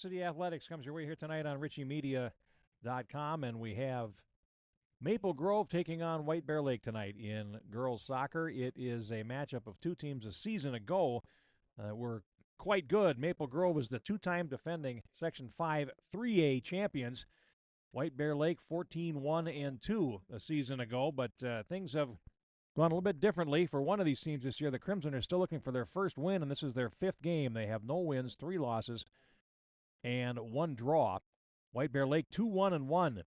Varsity Athletics comes your way here tonight on RICCImedia.com, and we have Maple Grove taking on White Bear Lake tonight in girls soccer. It is a matchup of two teams a season ago were quite good. Maple Grove is the two-time defending Section 5 3A champions. White Bear Lake 14-1-2 a season ago, but things have gone a little bit differently for one of these teams this year. The Crimson are still looking for their first win, and this is their fifth game. They have no wins, 3 losses, and 1 draw. White Bear Lake 2-1-1.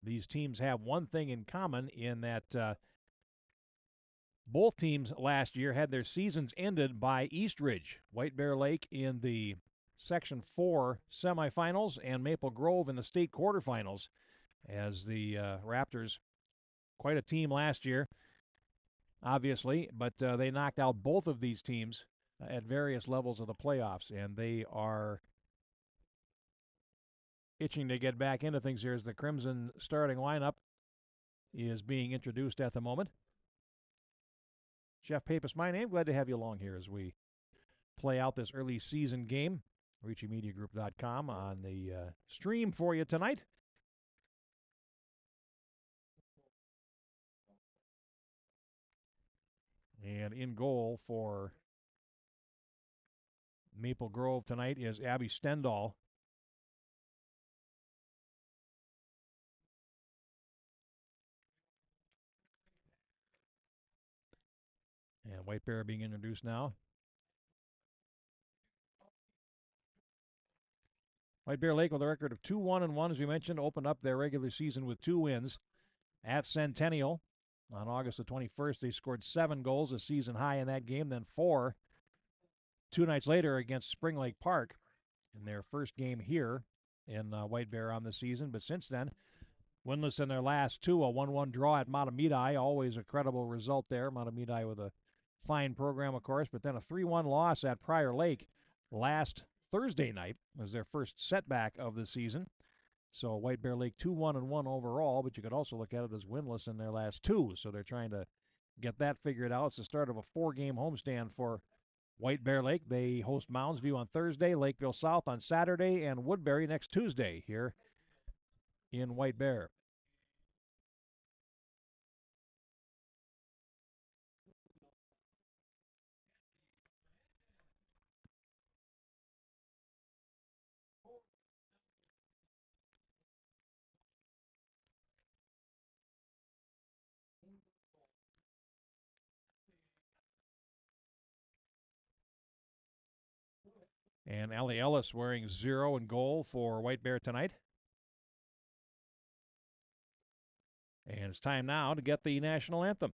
These teams have one thing in common in that both teams last year had their seasons ended by Eastridge. White Bear Lake in the Section 4 semifinals and Maple Grove in the state quarterfinals, as the Raptors, quite a team last year, obviously, but they knocked out both of these teams at various levels of the playoffs, and they are itching to get back into things here as the Crimson starting lineup is being introduced at the moment. Jeff Pappas, my name. Glad to have you along here as we play out this early season game. RICCImediagroup.com on the stream for you tonight. And in goal for Maple Grove tonight is Abby Stendal. And White Bear being introduced now. White Bear Lake with a record of 2-1-1, as we mentioned, opened up their regular season with 2 wins at Centennial. On August the 21st, they scored 7 goals, a season high in that game, then 4 2 nights later against Spring Lake Park in their first game here in White Bear on the season. But since then, winless in their last 2, a 1-1 draw at Matamidi, always a credible result there. Matamidi with a fine program, of course, but then a 3-1 loss at Prior Lake last Thursday night was their first setback of the season. So White Bear Lake 2-1-1 overall, but you could also look at it as winless in their last 2. So they're trying to get that figured out. It's the start of a 4-game homestand for White Bear Lake. They host Mounds View on Thursday, Lakeville South on Saturday, and Woodbury next Tuesday here in White Bear. And Allie Ellis wearing 0 in goal for White Bear tonight. And it's time now to get the national anthem.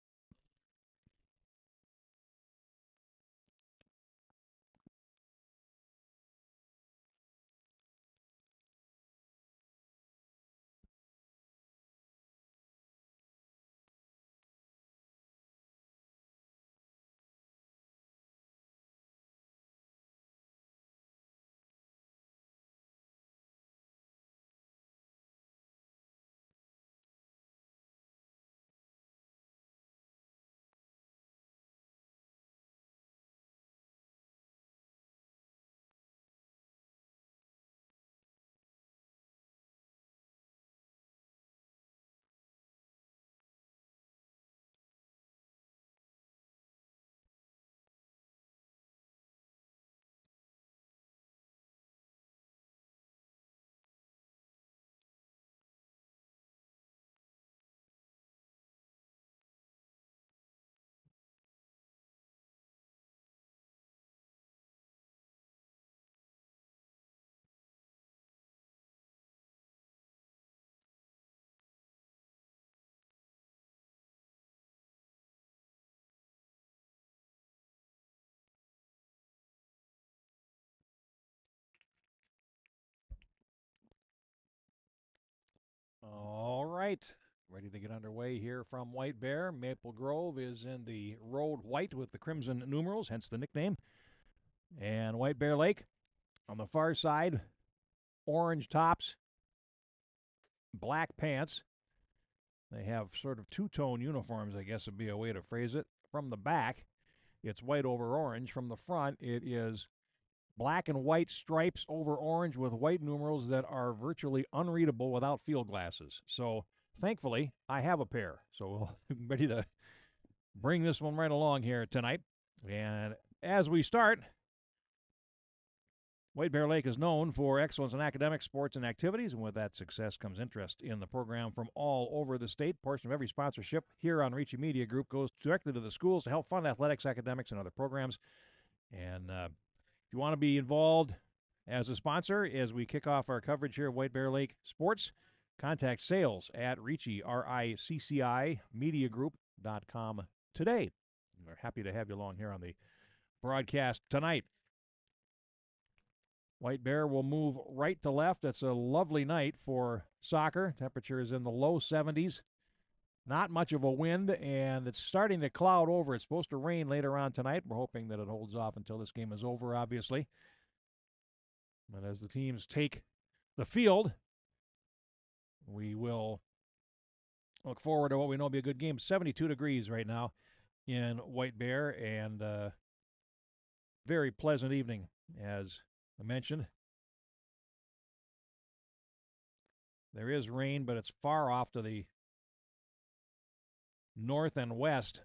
All right, ready to get underway here from White Bear. Maple Grove is in the road white with the crimson numerals, hence the nickname. And White Bear Lake on the far side, orange tops, black pants. They have sort of two-tone uniforms, I guess would be a way to phrase it. From the back, it's white over orange. From the front, it is black and white stripes over orange with white numerals that are virtually unreadable without field glasses. So thankfully, I have a pair. So we're ready to bring this one right along here tonight. And as we start, White Bear Lake is known for excellence in academics, sports, and activities, and with that success comes interest in the program from all over the state. A portion of every sponsorship here on RICCI Media Group goes directly to the schools to help fund athletics, academics, and other programs. And if you want to be involved as a sponsor as we kick off our coverage here at White Bear Lake Sports, contact sales at RICCI, RICCI, mediagroup.com today. We're happy to have you along here on the broadcast tonight. White Bear will move right to left. It's a lovely night for soccer. Temperature is in the low 70s. Not much of a wind, and it's starting to cloud over. It's supposed to rain later on tonight. We're hoping that it holds off until this game is over, obviously. But as the teams take the field, we will look forward to what we know will be a good game. 72 degrees right now in White Bear, and very pleasant evening, as I mentioned. There is rain, but it's far off to the north and west.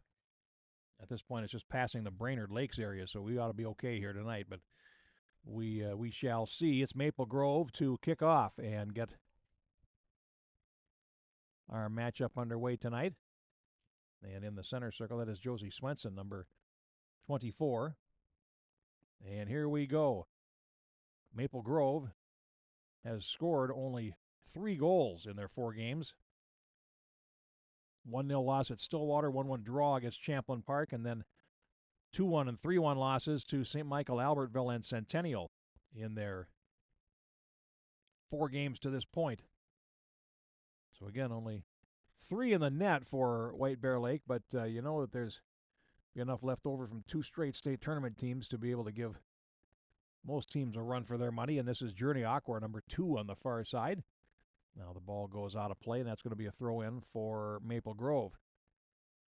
At this point, it's just passing the Brainerd Lakes area, so we ought to be okay here tonight. But we shall see. It's Maple Grove to kick off and get our matchup underway tonight. And in the center circle, that is Josie Swenson, number 24. And here we go. Maple Grove has scored only 3 goals in their 4 games. 1-0 loss at Stillwater, 1-1 draw against Champlin Park, and then 2-1 and 3-1 losses to St. Michael, Albertville, and Centennial in their 4 games to this point. So again, only 3 in the net for White Bear Lake, but you know that there's enough left over from 2 straight state tournament teams to be able to give most teams a run for their money, and this is Journey Aqua, number 2 on the far side. Now the ball goes out of play, and that's going to be a throw-in for Maple Grove.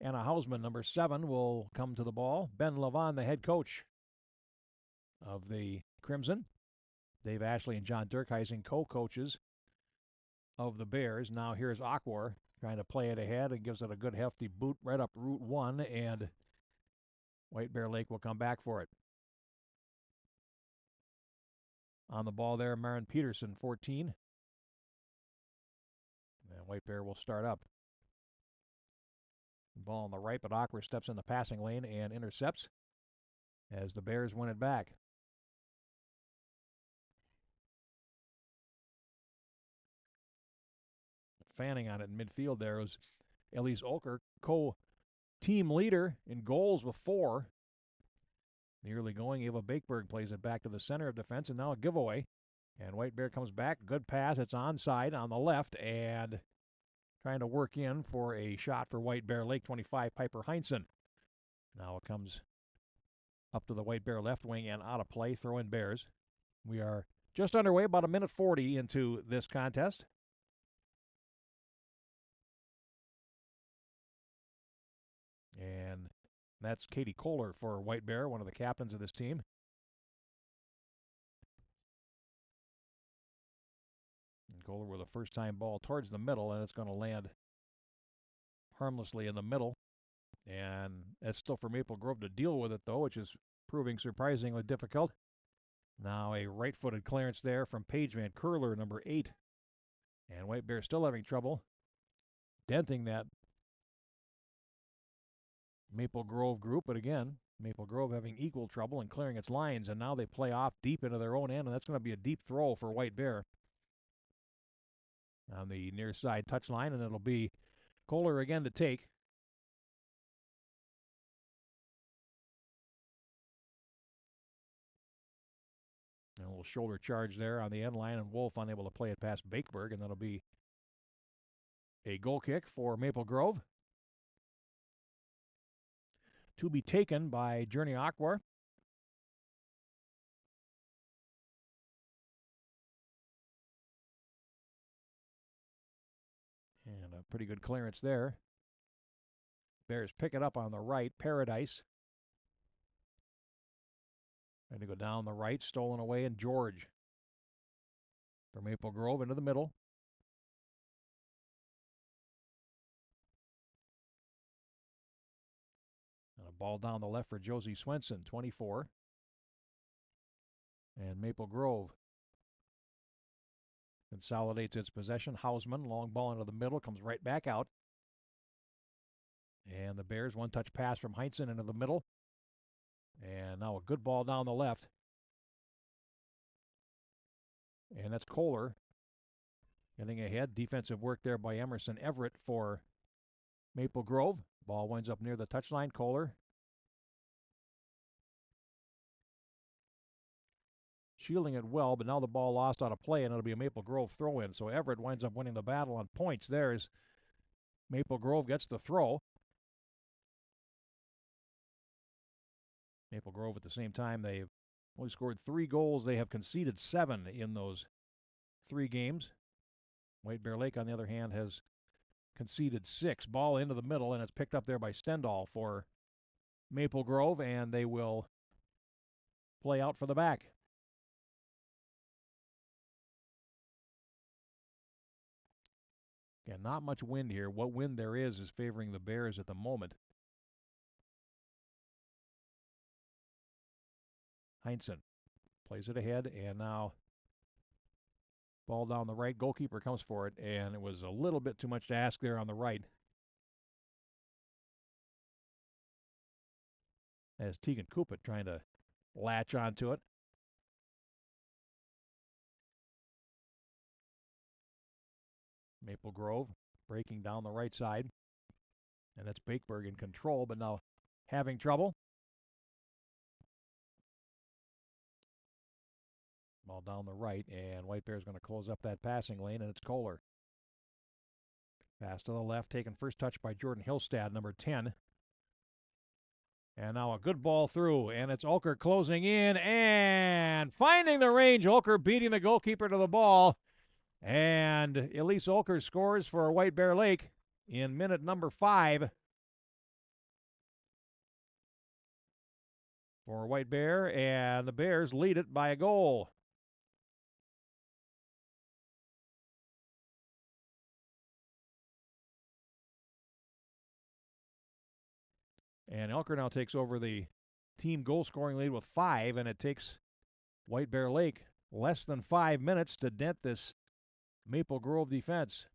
Anna Hausman, number 7, will come to the ball. Ben Levon, the head coach of the Crimson. Dave Ashley and John Dirkheising, co-coaches of the Bears. Now here's Aqua trying to play it ahead and gives it a good hefty boot right up Route 1, and White Bear Lake will come back for it. On the ball there, Maren Peterson, 14. And White Bear will start up. Ball on the right, but Aqua steps in the passing lane and intercepts as the Bears win it back. Fanning on it in midfield there was Elise Olker, co-team leader in goals with 4. Nearly going, Eva Bakeberg plays it back to the center of defense, and now a giveaway. And White Bear comes back, good pass, it's onside on the left, and trying to work in for a shot for White Bear Lake, 25, Piper Heinsohn. Now it comes up to the White Bear left wing and out of play, throw in Bears. We are just underway, about 1:40 into this contest. And that's Katie Kohler for White Bear, one of the captains of this team. And Kohler with a first-time ball towards the middle, and it's going to land harmlessly in the middle. And that's still for Maple Grove to deal with it, though, which is proving surprisingly difficult. Now a right-footed clearance there from Paige Van Curler, number 8. And White Bear still having trouble denting that Maple Grove group, but again, Maple Grove having equal trouble in clearing its lines, and now they play off deep into their own end, and that's going to be a deep throw for White Bear on the near side touchline, and it'll be Kohler again to take. And a little shoulder charge there on the end line, and Wolf unable to play it past Bakeberg, and that'll be a goal kick for Maple Grove. To be taken by Journey Aqua. And a pretty good clearance there. Bears pick it up on the right. Paradise Trying to go down the right, stolen away, and George for Maple Grove into the middle. And a ball down the left for Josie Swenson, 24. And Maple Grove consolidates its possession. Hausman, long ball into the middle, comes right back out. And the Bears, one-touch pass from Heinzen into the middle. And now a good ball down the left. And that's Kohler getting ahead. Defensive work there by Emerson Everett for Maple Grove. Ball winds up near the touchline. Kohler shielding it well, but now the ball lost out of play, and it'll be a Maple Grove throw-in. So Everett winds up winning the battle on points. There's Maple Grove gets the throw. Maple Grove at the same time, they've only scored 3 goals. They have conceded 7 in those 3 games. White Bear Lake, on the other hand, has conceded 6. Ball into the middle, and it's picked up there by Stendal for Maple Grove, and they will play out for the back. Again, not much wind here. What wind there is favoring the Bears at the moment. Heinzen plays it ahead, and now ball down the right. Goalkeeper comes for it, and it was a little bit too much to ask there on the right. As Tegan Kupit trying to latch onto it. Maple Grove breaking down the right side. And that's Bakeberg in control, but now having trouble. Ball down the right, and White Bear's going to close up that passing lane, and it's Kohler. Pass to the left, taken first touch by Jordan Hillstad, number 10. And now a good ball through, and it's Ulker closing in and finding the range. Ulker beating the goalkeeper to the ball. And Elise Ulker scores for White Bear Lake in minute number 5. For White Bear, and the Bears lead it by a goal. And Elker now takes over the team goal-scoring lead with 5, and it takes White Bear Lake less than 5 minutes to dent this Maple Grove defense.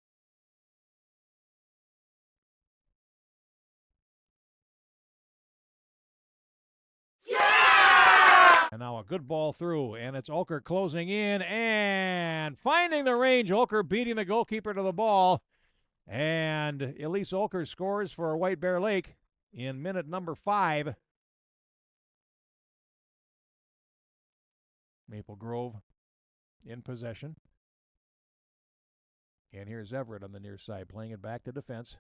Yeah! And now a good ball through, and it's Ulker closing in and finding the range. Ulker beating the goalkeeper to the ball. And Elise Ulker scores for White Bear Lake in minute number 5. Maple Grove in possession. And here's Everett on the near side, playing it back to defense.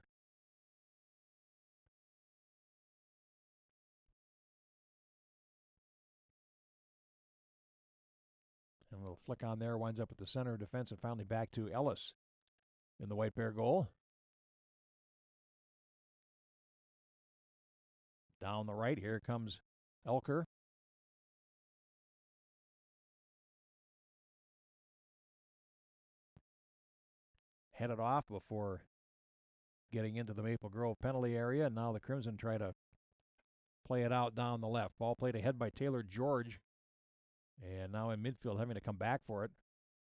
And a little flick on there, winds up at the center of defense, and finally back to Ellis in the White Bear goal. Down the right, here comes Elker. Headed off before getting into the Maple Grove penalty area, and now the Crimson try to play it out down the left. Ball played ahead by Taylor George, and now in midfield having to come back for it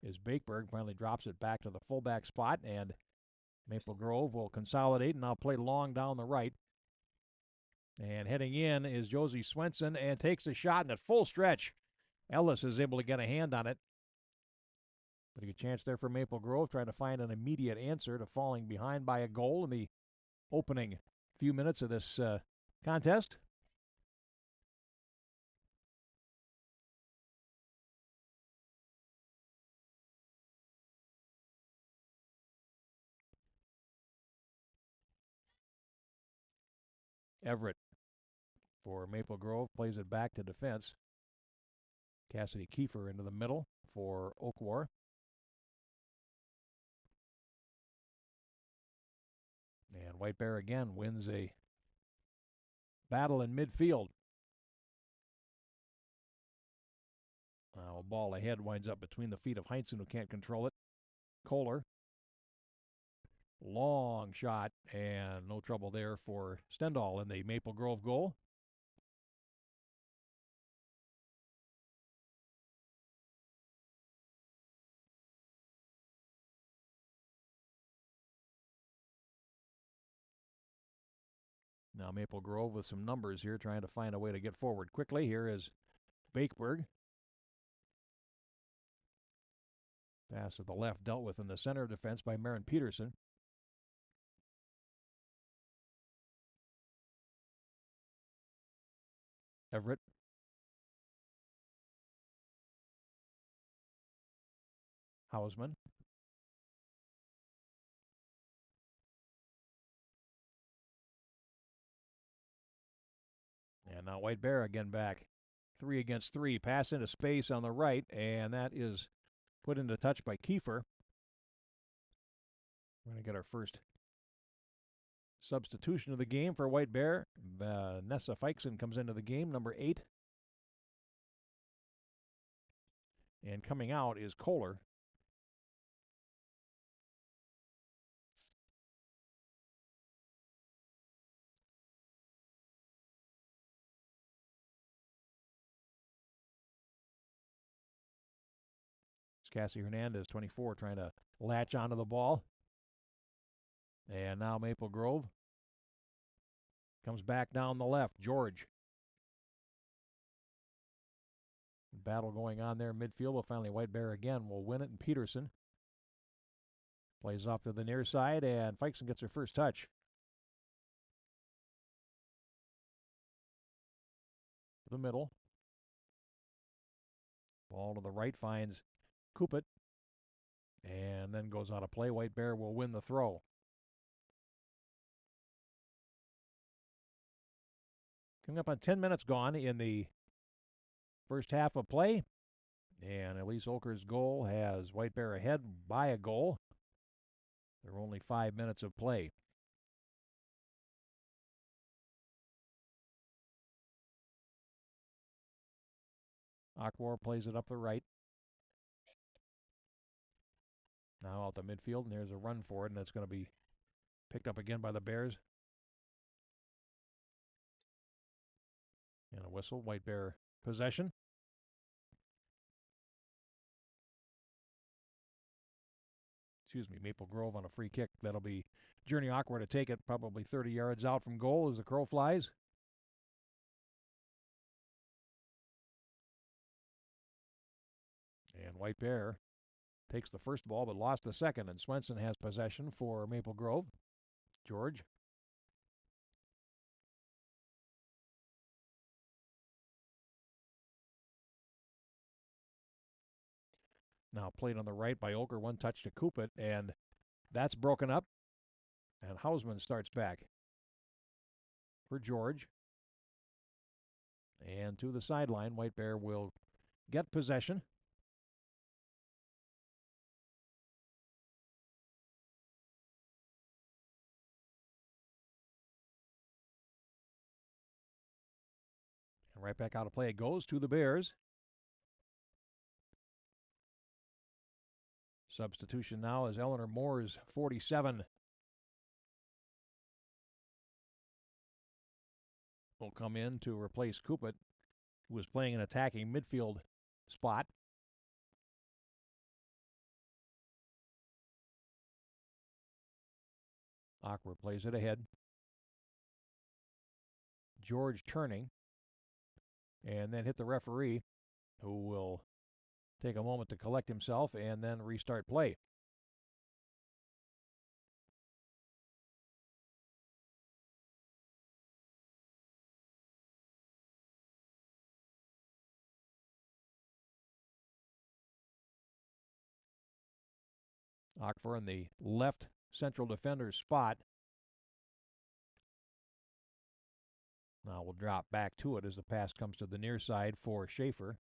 is Bakeberg. Finally drops it back to the fullback spot, and Maple Grove will consolidate and now play long down the right. And heading in is Josie Swenson, and takes a shot, and at full stretch, Ellis is able to get a hand on it. But a good chance there for Maple Grove, trying to find an immediate answer to falling behind by a goal in the opening few minutes of this contest. Everett for Maple Grove plays it back to defense. Cassidy Kiefer into the middle for Oakwar. And White Bear again wins a battle in midfield. Now a ball ahead winds up between the feet of Heinzen, who can't control it. Kohler. Long shot, and no trouble there for Stendal in the Maple Grove goal. Now Maple Grove with some numbers here, trying to find a way to get forward quickly. Here is Bakeberg. Pass to the left, dealt with in the center of defense by Marin Peterson. Everett. Hausman. And now White Bear again back. 3 against 3. Pass into space on the right, and that is put into touch by Kiefer. We're going to get our first substitution of the game for White Bear. Nessa Feixen comes into the game, number 8. And coming out is Kohler. It's Cassie Hernandez, 24, trying to latch onto the ball. And now Maple Grove comes back down the left. George. Battle going on there in midfield, but finally White Bear again will win it, and Peterson plays off to the near side, and Feixen gets her first touch. To the middle. Ball to the right finds Kupit, and then goes out of play. White Bear will win the throw. Coming up on 10 minutes gone in the first half of play, and Elise Oker's goal has White Bear ahead by a goal. There are only 5 minutes of play. Akbar plays it up the right. Now out to midfield, and there's a run for it, and it's going to be picked up again by the Bears. And a whistle. White Bear possession. Excuse me, Maple Grove on a free kick. That'll be Journey Aqua to take it, probably 30 yards out from goal as the crow flies. And White Bear takes the first ball but lost the second, and Swenson has possession for Maple Grove. George. Now played on the right by Oker, one touch to Kupit, and that's broken up. And Hausman starts back for George. And to the sideline, White Bear will get possession. And right back out of play it goes to the Bears. Substitution now is Eleanor Moore's 47. Will come in to replace Kupit, who was playing an attacking midfield spot. Aqua plays it ahead. George turning, and then hit the referee, who will take a moment to collect himself and then restart play. Akbar in the left central defender's spot. Now we'll drop back to it as the pass comes to the near side for Schaefer.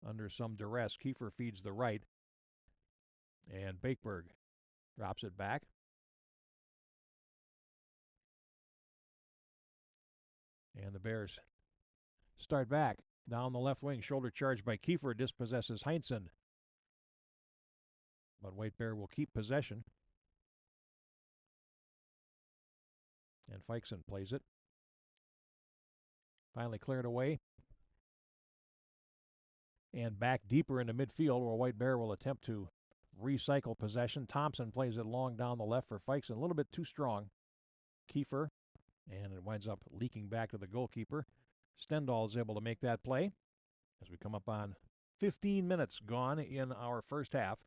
Under some duress, Kiefer feeds the right. And Bakeberg drops it back. And the Bears start back. Down the left wing, shoulder charge by Kiefer, dispossesses Heinsohn. But White Bear will keep possession. And Feixen plays it. Finally cleared away. And back deeper into midfield where White Bear will attempt to recycle possession. Thompson plays it long down the left for Feixen. A little bit too strong. Kiefer. And it winds up leaking back to the goalkeeper. Stendahl is able to make that play as we come up on 15 minutes gone in our first half.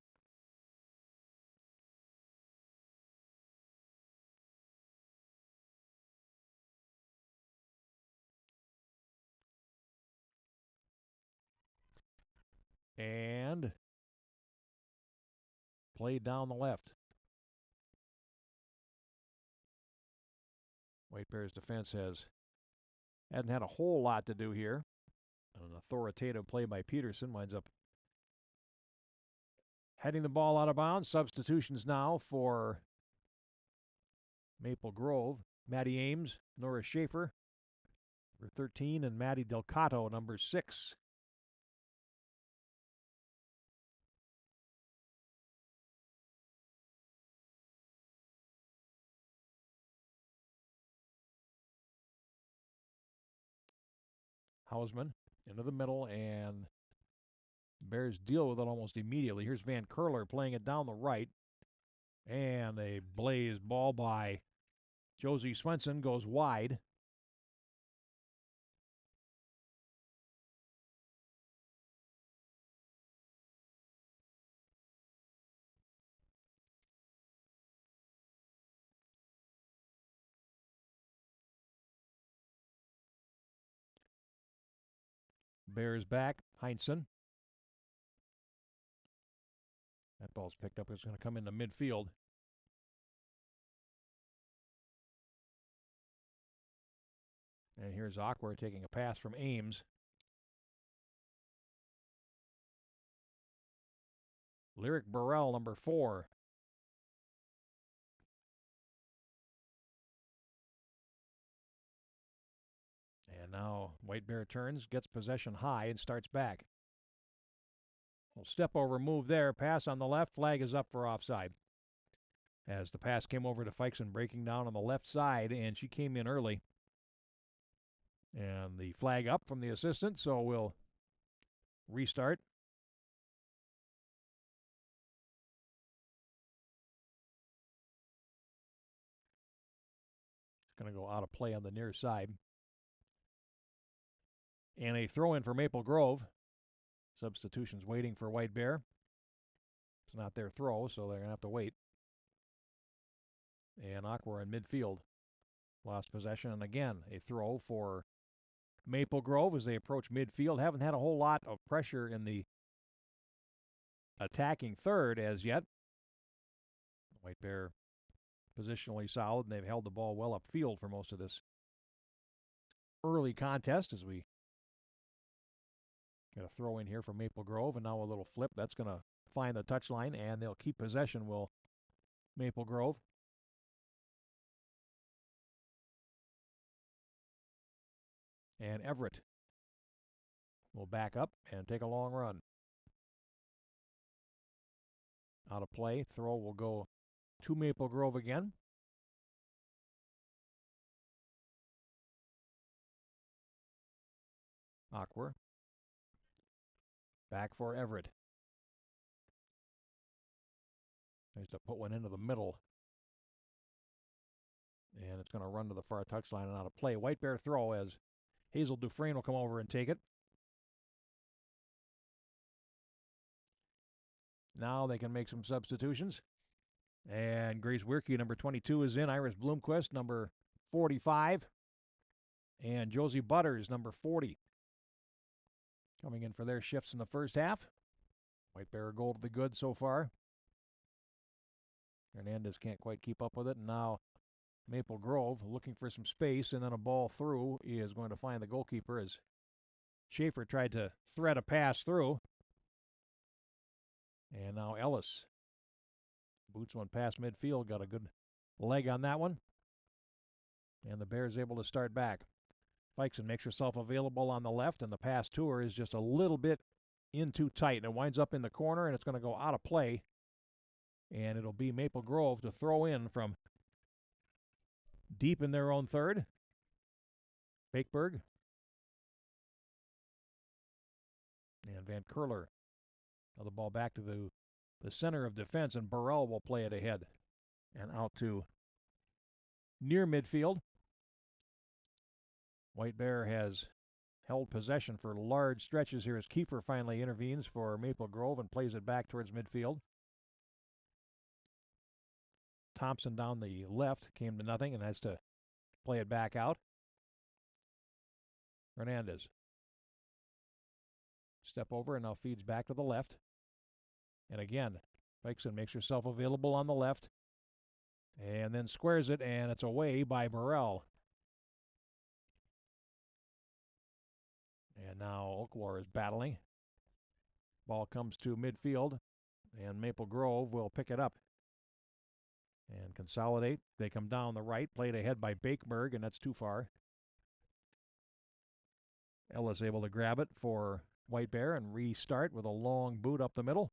And played down the left. White Bear's defense hasn't had a whole lot to do here. An authoritative play by Peterson winds up heading the ball out of bounds. Substitutions now for Maple Grove. Maddie Ames, Nora Schaefer, number 13, and Maddie Delcato, number 6. Hausman into the middle, and Bears deal with it almost immediately. Here's Van Curler playing it down the right, and a blaze ball by Josie Swenson goes wide. Bears back, Heinsohn. That ball's picked up. It's going to come into midfield. And here's Aqua taking a pass from Ames. Lyric Burrell, number 4. And now White Bear turns, gets possession high, and starts back. Well, step over move there. Pass on the left. Flag is up for offside. As the pass came over to Feixen, breaking down on the left side, and she came in early. And the flag up from the assistant, so we'll restart. It's going to go out of play on the near side. And a throw in for Maple Grove. Substitutions waiting for White Bear. It's not their throw, so they're going to have to wait. And Aqua in midfield. Lost possession, and again, a throw for Maple Grove as they approach midfield. Haven't had a whole lot of pressure in the attacking third as yet. White Bear positionally solid, and they've held the ball well upfield for most of this early contest as we get a throw in here from Maple Grove, and now a little flip. That's going to find the touchline, and they'll keep possession, will Maple Grove. And Everett will back up and take a long run. Out of play. Throw will go to Maple Grove again. Aqua. Back for Everett. Tries to put one into the middle. And it's going to run to the far touchline and out of play. White Bear throw as Hazel Dufresne will come over and take it. Now they can make some substitutions. And Grace Wierke, number 22, is in. Iris Bloomquist, number 45. And Josie Butters, number 40. Coming in for their shifts in the first half. White Bear a goal to the good so far. Hernandez can't quite keep up with it. And now Maple Grove looking for some space, and then a ball through is going to find the goalkeeper as Schaefer tried to thread a pass through. And now Ellis boots one past midfield, got a good leg on that one. And the Bears able to start back. Feixen makes herself available on the left, and the pass to her is just a little bit in too tight, and it winds up in the corner, and it's going to go out of play. And it'll be Maple Grove to throw in from deep in their own third. Bakeberg. And Van Curler. Now the ball back to the center of defense, and Burrell will play it ahead. And out to near midfield. White Bear has held possession for large stretches here as Kiefer finally intervenes for Maple Grove and plays it back towards midfield. Thompson down the left came to nothing and has to play it back out. Hernandez. Step over and now feeds back to the left. And again, Feixen makes herself available on the left. And then squares it, and it's away by Burrell. And now Oakwar is battling. Ball comes to midfield, and Maple Grove will pick it up and consolidate. They come down the right, played ahead by Bakeberg, and that's too far. Ellis able to grab it for White Bear and restart with a long boot up the middle.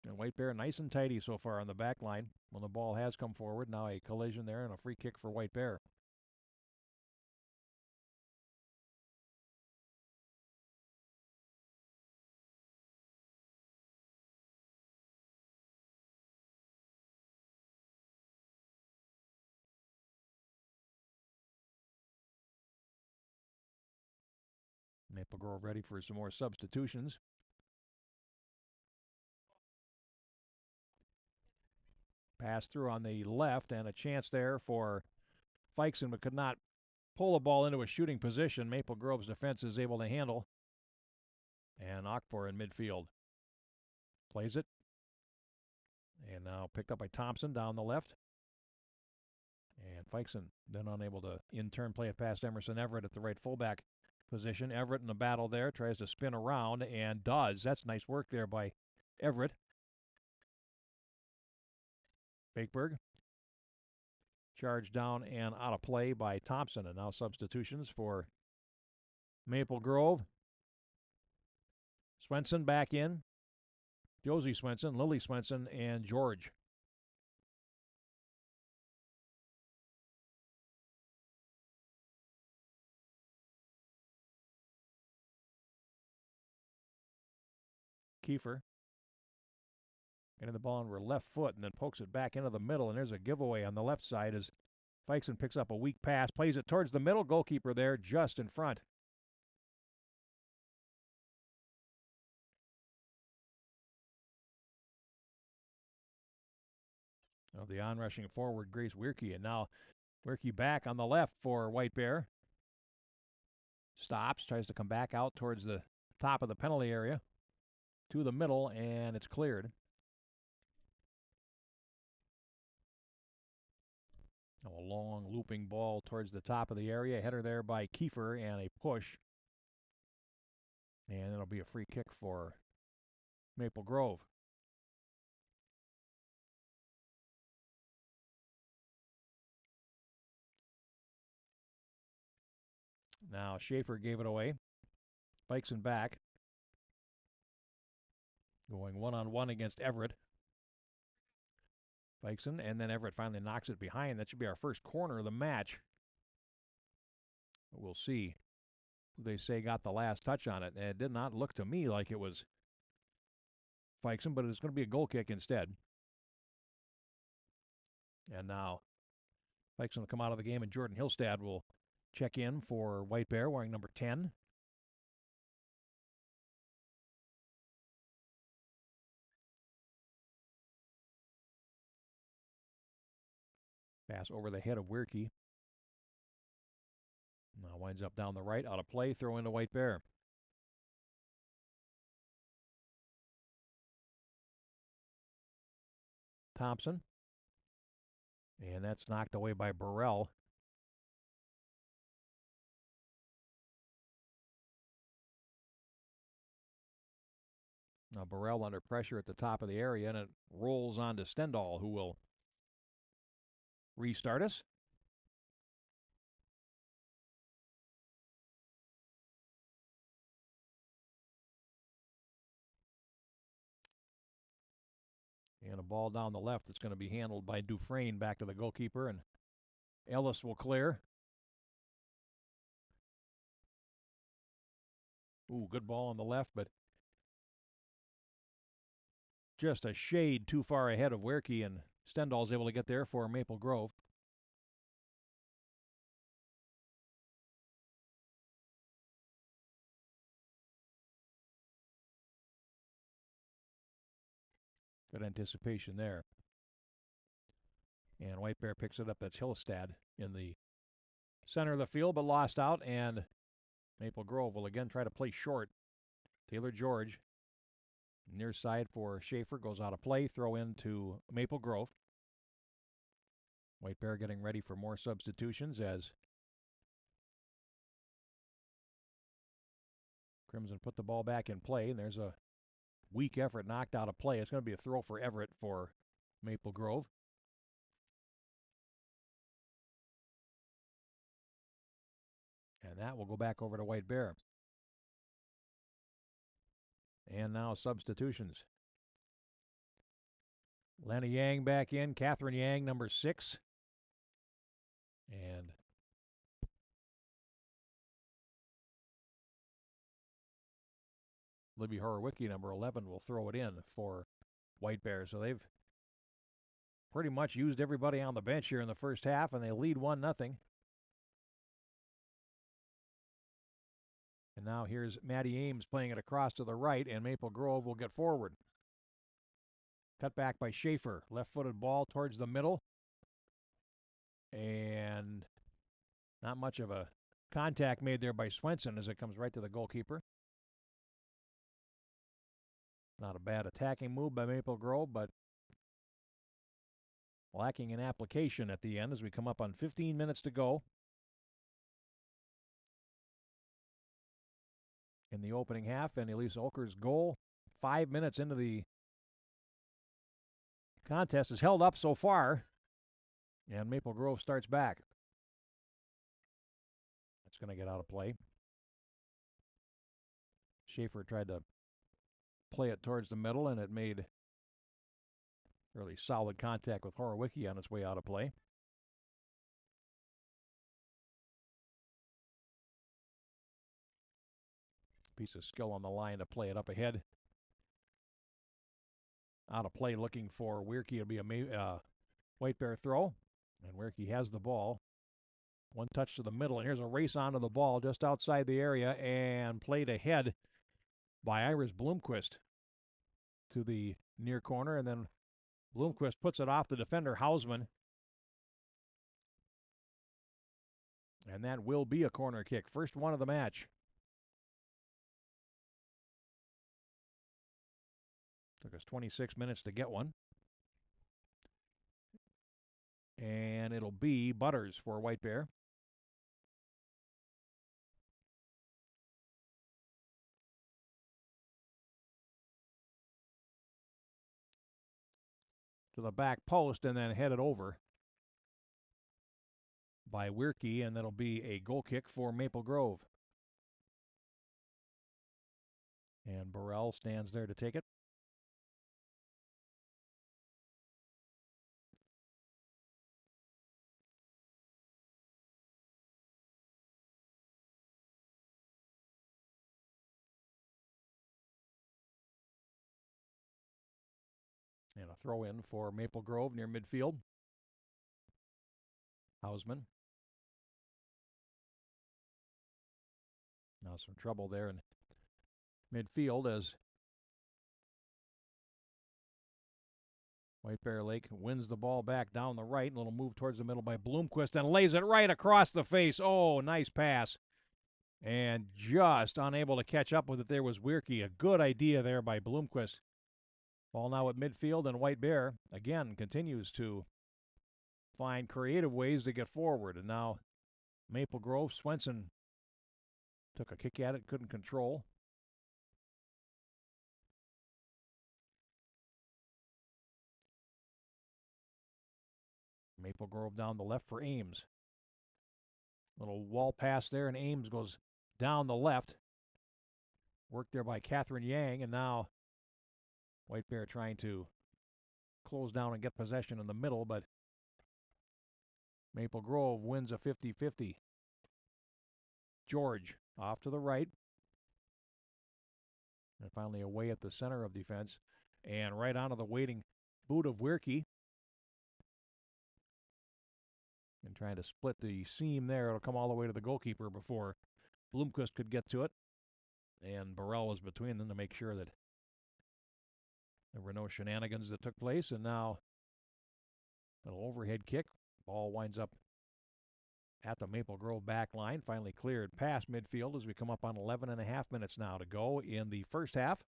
And White Bear nice and tidy so far on the back line. When the ball has come forward, now a collision there and a free kick for White Bear. Maple Grove ready for some more substitutions. Pass through on the left, and a chance there for Feixen, but could not pull the ball into a shooting position. Maple Grove's defense is able to handle. And Akbar in midfield. Plays it. And now picked up by Thompson down the left. And Feixen then unable to in turn play it past Emerson Everett at the right fullback position. Everett in the battle there, tries to spin around and does. That's nice work there by Everett. Bakeberg. Charged down and out of play by Thompson. And now substitutions for Maple Grove. Swenson back in. Josie Swenson, Lily Swenson, and George. Kiefer getting the ball on her left foot and then pokes it back into the middle, and there's a giveaway on the left side as Feixen picks up a weak pass, plays it towards the middle, goalkeeper there just in front. Now the on-rushing forward, Grace Wierke, and now Wierke back on the left for White Bear. Stops, tries to come back out towards the top of the penalty area to the middle, and it's cleared. A long looping ball towards the top of the area. Header there by Kiefer and a push. And it'll be a free kick for Maple Grove. Now Schaefer gave it away. Feixen back. Going one-on-one against Everett. Feixen, and then Everett finally knocks it behind. That should be our first corner of the match. We'll see who they say got the last touch on it. It did not look to me like it was Feixen, but it's going to be a goal kick instead. And now Feixen will come out of the game, and Jordan Hillstad will check in for White Bear wearing number 10. Pass over the head of Wierke. Now winds up down the right, out of play, throw into White Bear. Thompson. And that's knocked away by Burrell. Now Burrell under pressure at the top of the area, and it rolls on to Stendhal, who will restart us. And a ball down the left that's going to be handled by Dufresne back to the goalkeeper, and Ellis will clear. Ooh, good ball on the left, but just a shade too far ahead of WBLAHS, and Stendhal's able to get there for Maple Grove. Good anticipation there. And White Bear picks it up. That's Hillestad in the center of the field, but lost out, and Maple Grove will again try to play short. Taylor George, near side for Schaefer, goes out of play. Throw into Maple Grove. White Bear getting ready for more substitutions as Crimson put the ball back in play, and there's a weak effort knocked out of play. It's going to be a throw for Everett for Maple Grove. And that will go back over to White Bear. And now substitutions. Lena Yang back in. Catherine Yang, number 6. And Libby Horowicki, number 11, will throw it in for White Bear. So they've pretty much used everybody on the bench here in the first half, and they lead 1-0. And now here's Maddie Ames playing it across to the right, and Maple Grove will get forward. Cut back by Schaefer. Left-footed ball towards the middle. And not much of a contact made there by Swenson as it comes right to the goalkeeper. Not a bad attacking move by Maple Grove, but lacking in application at the end as we come up on 15 minutes to go in the opening half. And Elise Olker's goal 5 minutes into the contest is held up so far, and Maple Grove starts back. It's going to get out of play. Schaefer tried to play it towards the middle, and it made really solid contact with Horowicki on its way out of play. Piece of skill on the line to play it up ahead. Out of play, looking for WBLAHS. It'll be a White Bear throw, and WBLAHS has the ball. One touch to the middle, and here's a race onto the ball just outside the area, and played ahead by Iris Bloomquist to the near corner, and then Bloomquist puts it off the defender, Hausman. And that will be a corner kick. First one of the match. Took us 26 minutes to get one. And it'll be Butters for White Bear. To the back post and then headed over by WBLAHS, and that'll be a goal kick for Maple Grove. And Burrell stands there to take it. And a throw in for Maple Grove near midfield. Hausman. Now some trouble there in midfield as White Bear Lake wins the ball back down the right. A little move towards the middle by Bloomquist and lays it right across the face. Oh, nice pass. And just unable to catch up with it there was WBLAHS. A good idea there by Bloomquist. Ball now at midfield, and White Bear, again, continues to find creative ways to get forward. And now Maple Grove, Swenson took a kick at it, couldn't control. Maple Grove down the left for Ames. Little wall pass there, and Ames goes down the left. Worked there by Catherine Yang, and now White Bear trying to close down and get possession in the middle, but Maple Grove wins a 50-50. George off to the right. And finally away at the center of defense. And right onto the waiting boot of RICCI. And trying to split the seam there. It'll come all the way to the goalkeeper before Bloomquist could get to it. And Burrell was between them to make sure that there were no shenanigans that took place. And now an overhead kick. Ball winds up at the Maple Grove back line. Finally cleared past midfield as we come up on 11 and a half minutes now to go in the first half.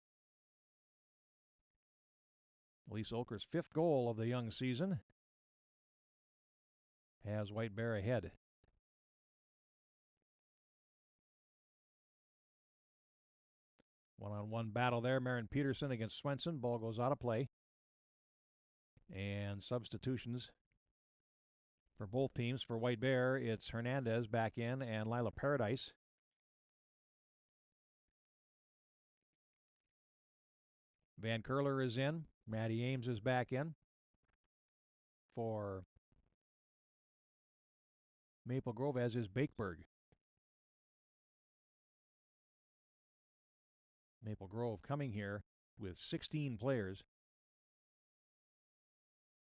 Elise Oker's 5th goal of the young season has White Bear ahead. One-on-one battle there. Marin Peterson against Swenson. Ball goes out of play. And substitutions for both teams. For White Bear, it's Hernandez back in and Lila Paradise. Van Curler is in. Maddie Ames is back in. For Maple Grove, as is Bakeberg. Maple Grove coming here with 16 players.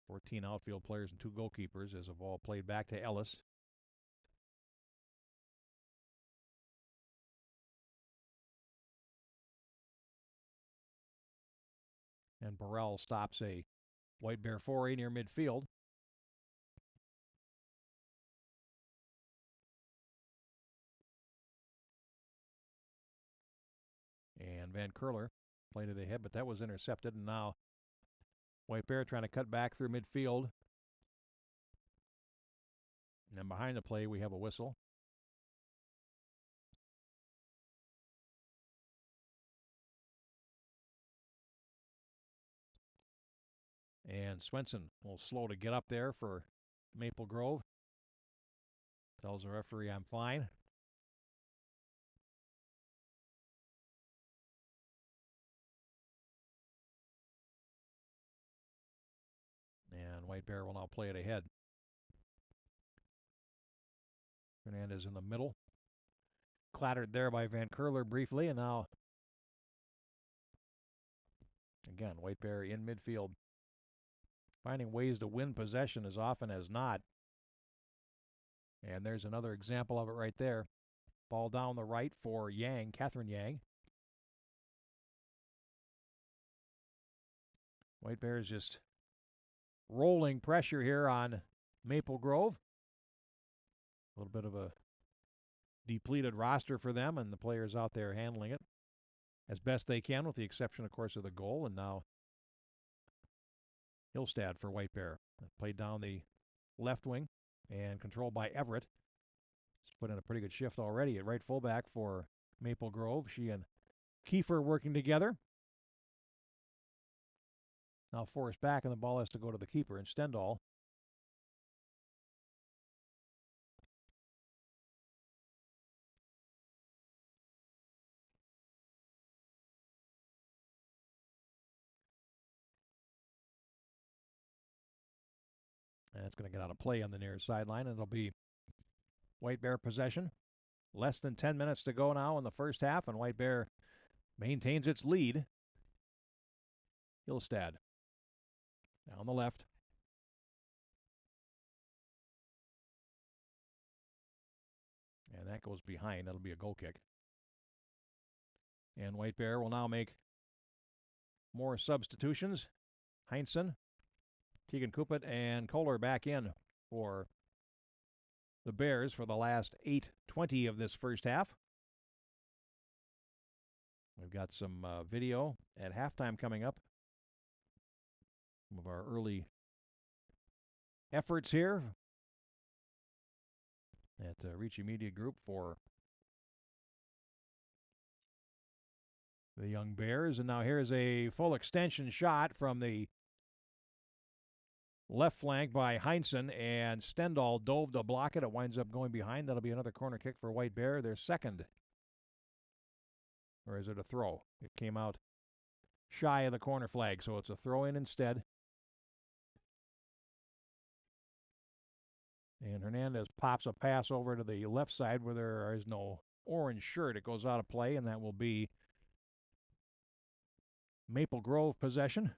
14 outfield players and 2 goalkeepers as the ball played back to Ellis. And Burrell stops a White Bear foray near midfield. And Van Curler played it ahead, but that was intercepted. And now White Bear trying to cut back through midfield. And behind the play, we have a whistle. And Swenson will slow to get up there for Maple Grove. Tells the referee, I'm fine. And White Bear will now play it ahead. Hernandez in the middle. Clattered there by Van Curler briefly, and now again, White Bear in midfield. Finding ways to win possession as often as not. And there's another example of it right there. Ball down the right for Yang, Catherine Yang. White Bear is just rolling pressure here on Maple Grove. A little bit of a depleted roster for them, and the players out there handling it as best they can, with the exception, of course, of the goal. And now Hillstad for White Bear. Played down the left wing and controlled by Everett. He's put in a pretty good shift already at right fullback for Maple Grove. She and Kiefer working together. Now forced back, and the ball has to go to the keeper in Stendal. And it's going to get out of play on the near sideline, and it'll be White Bear possession. Less than 10 minutes to go now in the first half, and White Bear maintains its lead. Hillstad down the left. And that goes behind. That'll be a goal kick. And White Bear will now make more substitutions. Heinsohn, Tegan Kupit, and Kohler back in for the Bears for the last 8:20 of this first half. We've got some video at halftime coming up. Some of our early efforts here at RICCI Media Group for the young Bears. And now here's a full extension shot from the left flank by Heinsohn, and Stendal dove to block it. It winds up going behind. That'll be another corner kick for White Bear, their second. Or is it a throw? It came out shy of the corner flag, so it's a throw in instead. And Hernandez pops a pass over to the left side where there is no orange shirt. It goes out of play, and that will be Maple Grove possession.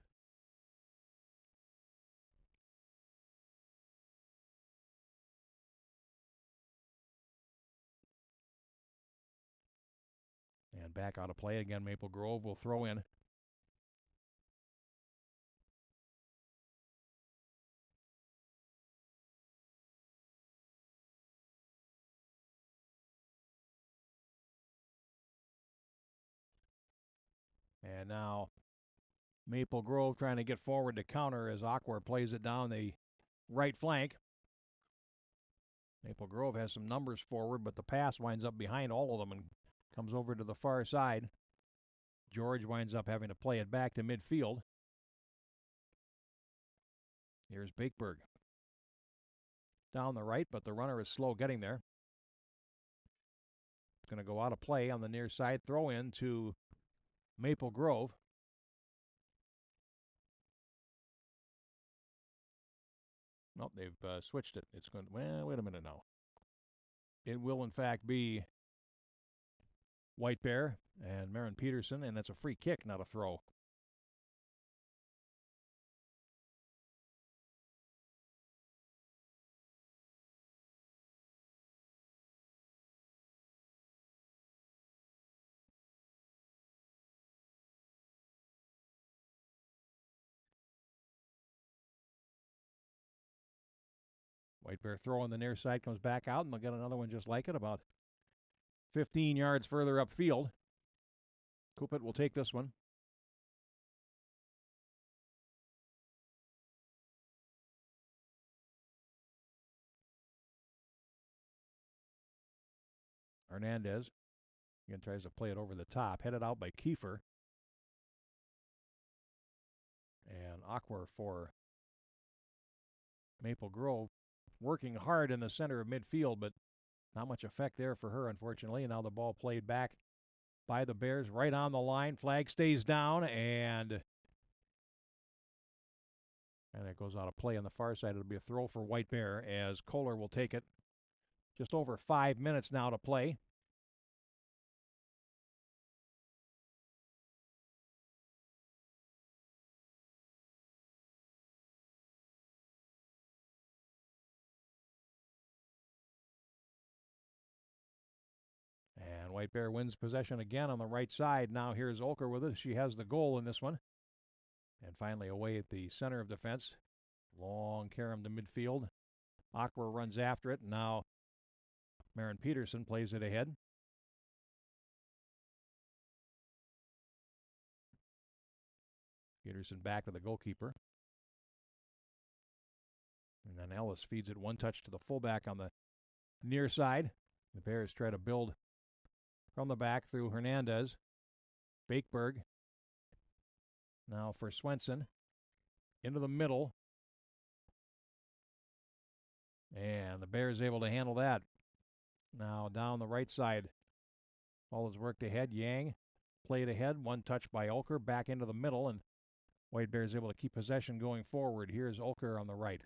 And back out of play again. Maple Grove will throw in. And now Maple Grove trying to get forward to counter as Aqua plays it down the right flank. Maple Grove has some numbers forward, but the pass winds up behind all of them and comes over to the far side. George winds up having to play it back to midfield. Here's Bakeberg. Down the right, but the runner is slow getting there. It's going to go out of play on the near side. Throw in to Maple Grove. Nope, they've switched it. It's going. Well, wait a minute now. It will in fact be White Bear and Marin Peterson, and that's a free kick, not a throw. White Bear throw on the near side comes back out, and they'll get another one just like it about 15 yards further upfield. Coupet will take this one. Hernandez again tries to play it over the top, headed out by Kiefer. And Aqua for Maple Grove, working hard in the center of midfield, but not much effect there for her, unfortunately. And now the ball played back by the Bears right on the line. Flag stays down, and it goes out of play on the far side. It'll be a throw for White Bear as Kohler will take it. Just over 5 minutes now to play. And White Bear wins possession again on the right side. Now here's Olker with it. She has the goal in this one. And finally away at the center of defense. Long carom to midfield. Aqua runs after it. Now Marin Peterson plays it ahead. Peterson back to the goalkeeper. And then Ellis feeds it one touch to the fullback on the near side. The Bears try to build from the back through Hernandez. Bakeberg. Now for Swenson. Into the middle. And the Bears able to handle that. Now down the right side. All is worked ahead. Yang played ahead. One touch by Olker. Back into the middle. And White Bears able to keep possession going forward. Here's Olker on the right.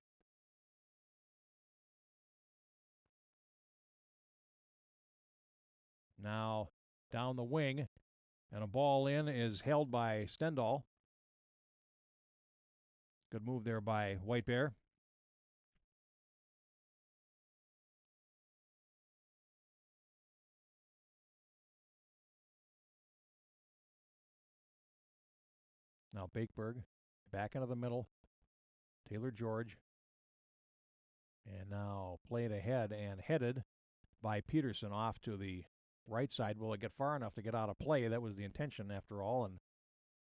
Now down the wing, and a ball in is held by Stendal. Good move there by White Bear. Now Bakeberg back into the middle. Taylor George. And now played ahead and headed by Peterson off to the right side. Will it get far enough to get out of play? That was the intention after all, and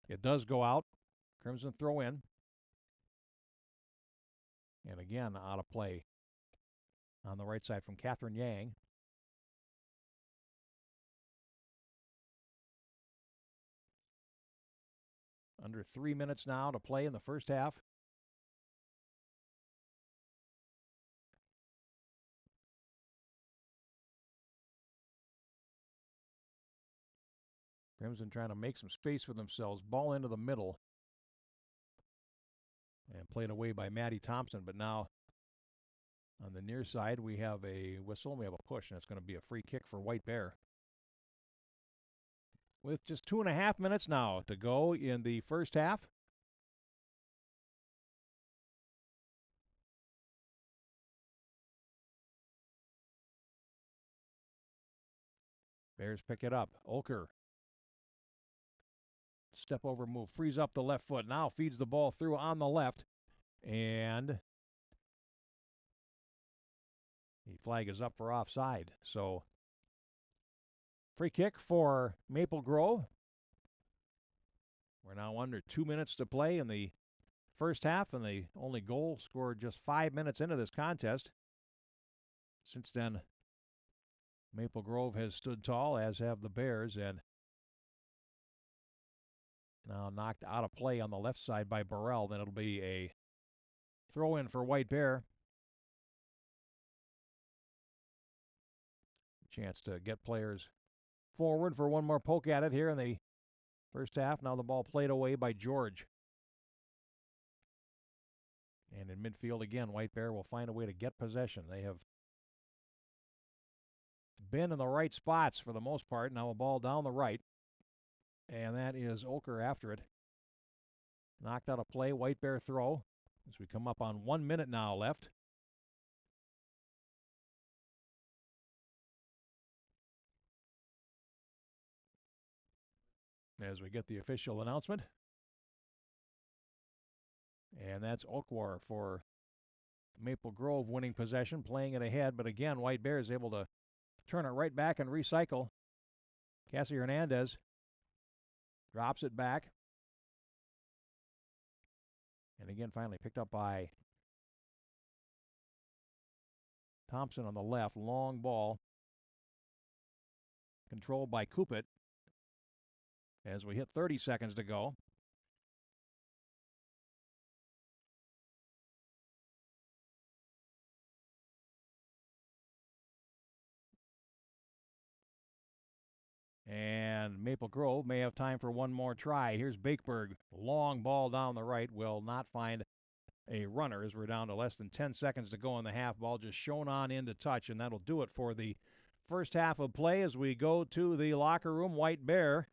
it does go out. Crimson throw in. And again, out of play on the right side from Catherine Yang. Under 3 minutes now to play in the first half. Crimson trying to make some space for themselves. Ball into the middle. And played away by Maddie Thompson. But now on the near side, we have a whistle. We have a push, and it's going to be a free kick for White Bear. With just 2.5 minutes now to go in the first half. Bears pick it up. Olker. Step over move. Frees up the left foot. Now feeds the ball through on the left. And the flag is up for offside. So free kick for Maple Grove. We're now under 2 minutes to play in the first half, and the only goal scored just 5 minutes into this contest. Since then, Maple Grove has stood tall, as have the Bears, and now knocked out of play on the left side by Burrell. Then it'll be a throw-in for White Bear. Chance to get players forward for one more poke at it here in the first half. Now the ball played away by George. And in midfield again, White Bear will find a way to get possession. They have been in the right spots for the most part. Now a ball down the right. And that is Olker after it. Knocked out of play. White Bear throw. As we come up on 1 minute now left. As we get the official announcement. And that's Oakwar for Maple Grove winning possession, playing it ahead. But again, White Bear is able to turn it right back and recycle. Cassie Hernandez drops it back. And again, finally picked up by Thompson on the left. Long ball. Controlled by Kupit. As we hit 30 seconds to go. And Maple Grove may have time for one more try. Here's Bakeberg. Long ball down the right. Will not find a runner as we're down to less than 10 seconds to go in the half. Ball just shown on into touch, and that'll do it for the first half of play as we go to the locker room. White Bear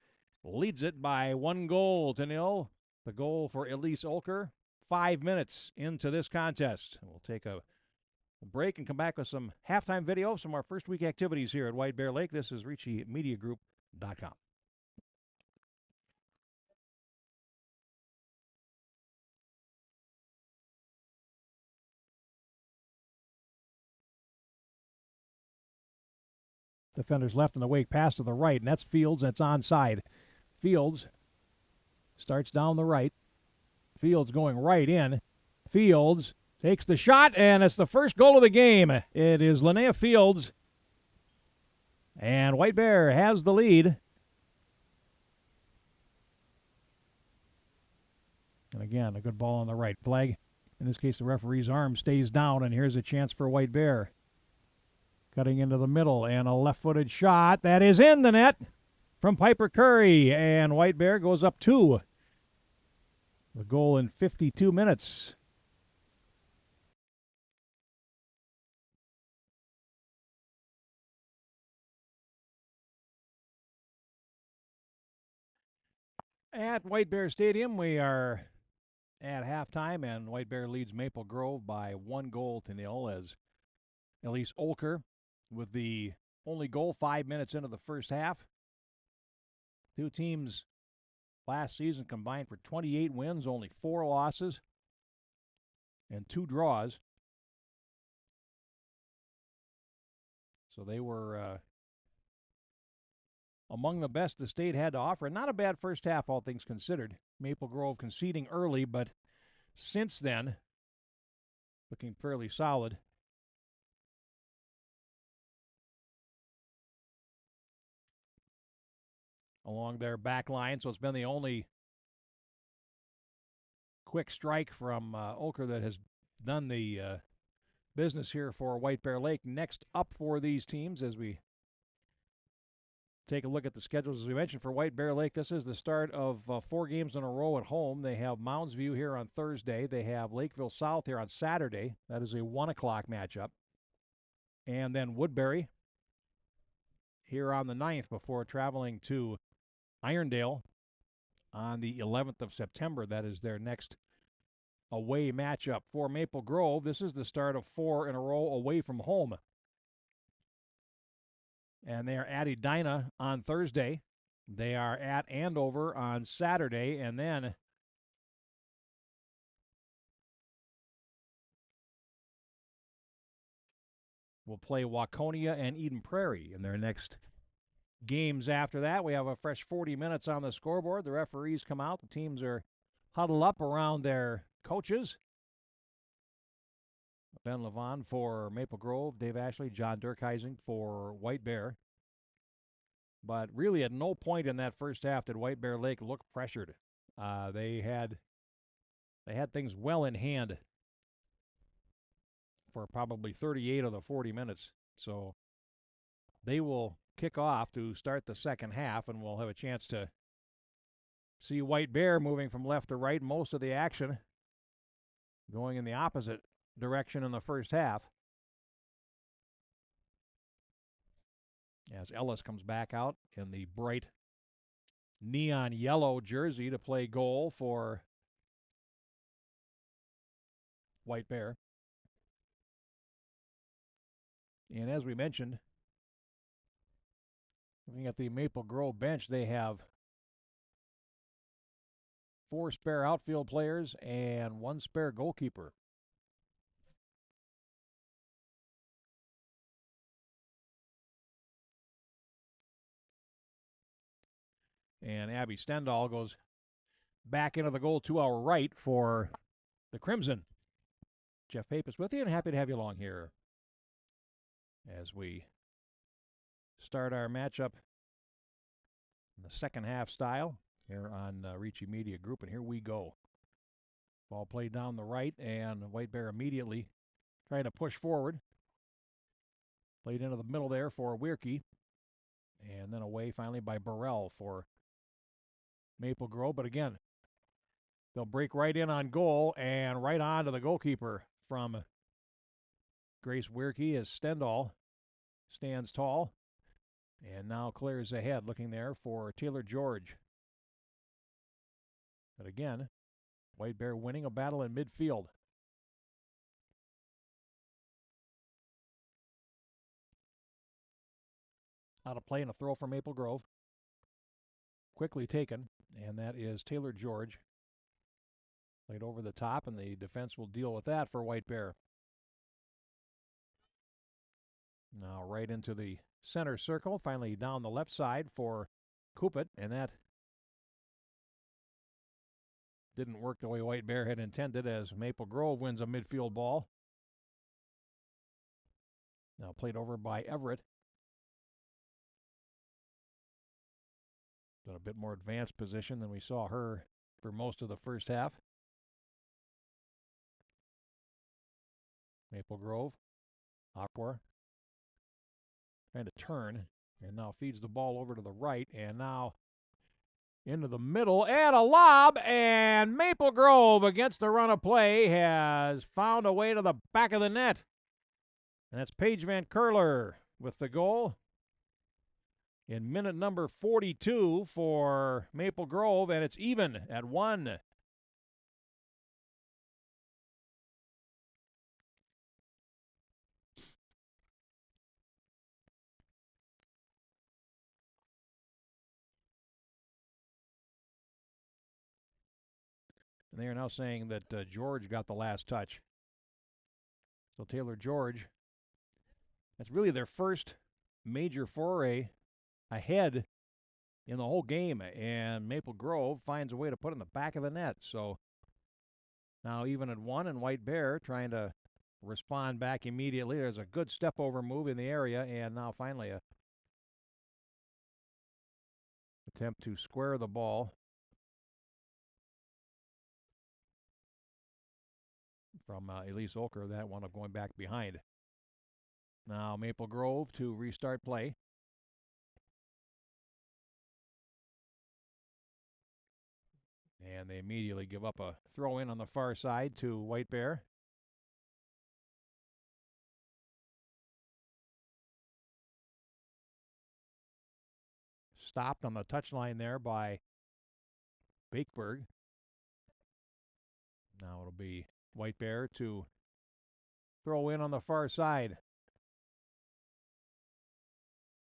leads it by 1-0. The goal for Elise Olker 5 minutes into this contest. We'll take a break and come back with some halftime video of some of our first week activities here at White Bear Lake. This is RICCI Media Group.com. Defenders left in the wake, pass to the right, and that's Fields. That's onside. Fields starts down the right. Fields going right in. Fields takes the shot, and it's the first goal of the game. It is Linnea Fields. And White Bear has the lead. And again, a good ball on the right. Flag, in this case, the referee's arm stays down, and here's a chance for White Bear. Cutting into the middle, and a left-footed shot. That is in the net from Piper Curry, and White Bear goes up 2. The goal in 52 minutes. At White Bear Stadium, we are at halftime, and White Bear leads Maple Grove by 1-0 as Elise Olker with the only goal 5 minutes into the first half. Two teams last season combined for 28 wins, only 4 losses, and 2 draws. So they were among the best the state had to offer. Not a bad first half, all things considered. Maple Grove conceding early, but since then, looking fairly solid. Along their back line, so it's been the only quick strike from Olker that has done the business here for White Bear Lake. Next up for these teams as we take a look at the schedules. As we mentioned, for White Bear Lake, this is the start of 4 games in a row at home. They have Mounds View here on Thursday. They have Lakeville South here on Saturday. That is a 1 o'clock matchup. And then Woodbury here on the 9th before traveling to Irondale on the 11th of September. That is their next away matchup. For Maple Grove, this is the start of 4 in a row away from home. And they are at Edina on Thursday. They are at Andover on Saturday, and then we'll play Waconia and Eden Prairie in their next games after that. We have a fresh 40 minutes on the scoreboard. The referees come out. The teams are huddled up around their coaches. Ben Levon for Maple Grove, Dave Ashley, John Durkheising for White Bear. But really at no point in that first half did White Bear Lake look pressured. They had things well in hand for probably 38 of the 40 minutes. So they will kick off to start the second half, and we'll have a chance to see White Bear moving from left to right. Most of the action going in the opposite direction in the first half, as Ellis comes back out in the bright neon yellow jersey to play goal for White Bear. And as we mentioned, looking at the Maple Grove bench, they have 4 spare outfield players and 1 spare goalkeeper. And Abby Stendhal goes back into the goal to our right for the Crimson. Jeff Papis with you, and happy to have you along here as we start our matchup in the second half style here on RICCI Media Group. And here we go. Ball played down the right, and White Bear immediately trying to push forward. Played into the middle there for WIRCCI, and then away finally by Burrell for Maple Grove. But again, they'll break right in on goal and right on to the goalkeeper from Grace WIRCCI as Stendhal stands tall and now clears ahead, looking there for Taylor George. But again, White Bear winning a battle in midfield. Out of play and a throw for Maple Grove. Quickly taken, and that is Taylor George. Played over the top, and the defense will deal with that for White Bear. Now right into the center circle, finally down the left side for Coupet, and that didn't work the way White Bear had intended as Maple Grove wins a midfield ball. Now played over by Everett. In a bit more advanced position than we saw her for most of the first half. Maple Grove, Aqua, trying to turn, and now feeds the ball over to the right, and now into the middle, and a lob, and Maple Grove against the run of play has found a way to the back of the net. And that's Paige Van Curler with the goal in minute number 42 for Maple Grove, and it's even at 1. And they are now saying that George got the last touch. So Taylor George, that's really their first major foray ahead in the whole game, and Maple Grove finds a way to put it in the back of the net. So now even at 1, and White Bear trying to respond back immediately. There's a good step over move in the area, and now finally a attempt to square the ball from Elise Olker. That one going back behind. Now Maple Grove to restart play. And they immediately give up a throw in on the far side to White Bear. Stopped on the touchline there by Bakeberg. Now it'll be White Bear to throw in on the far side.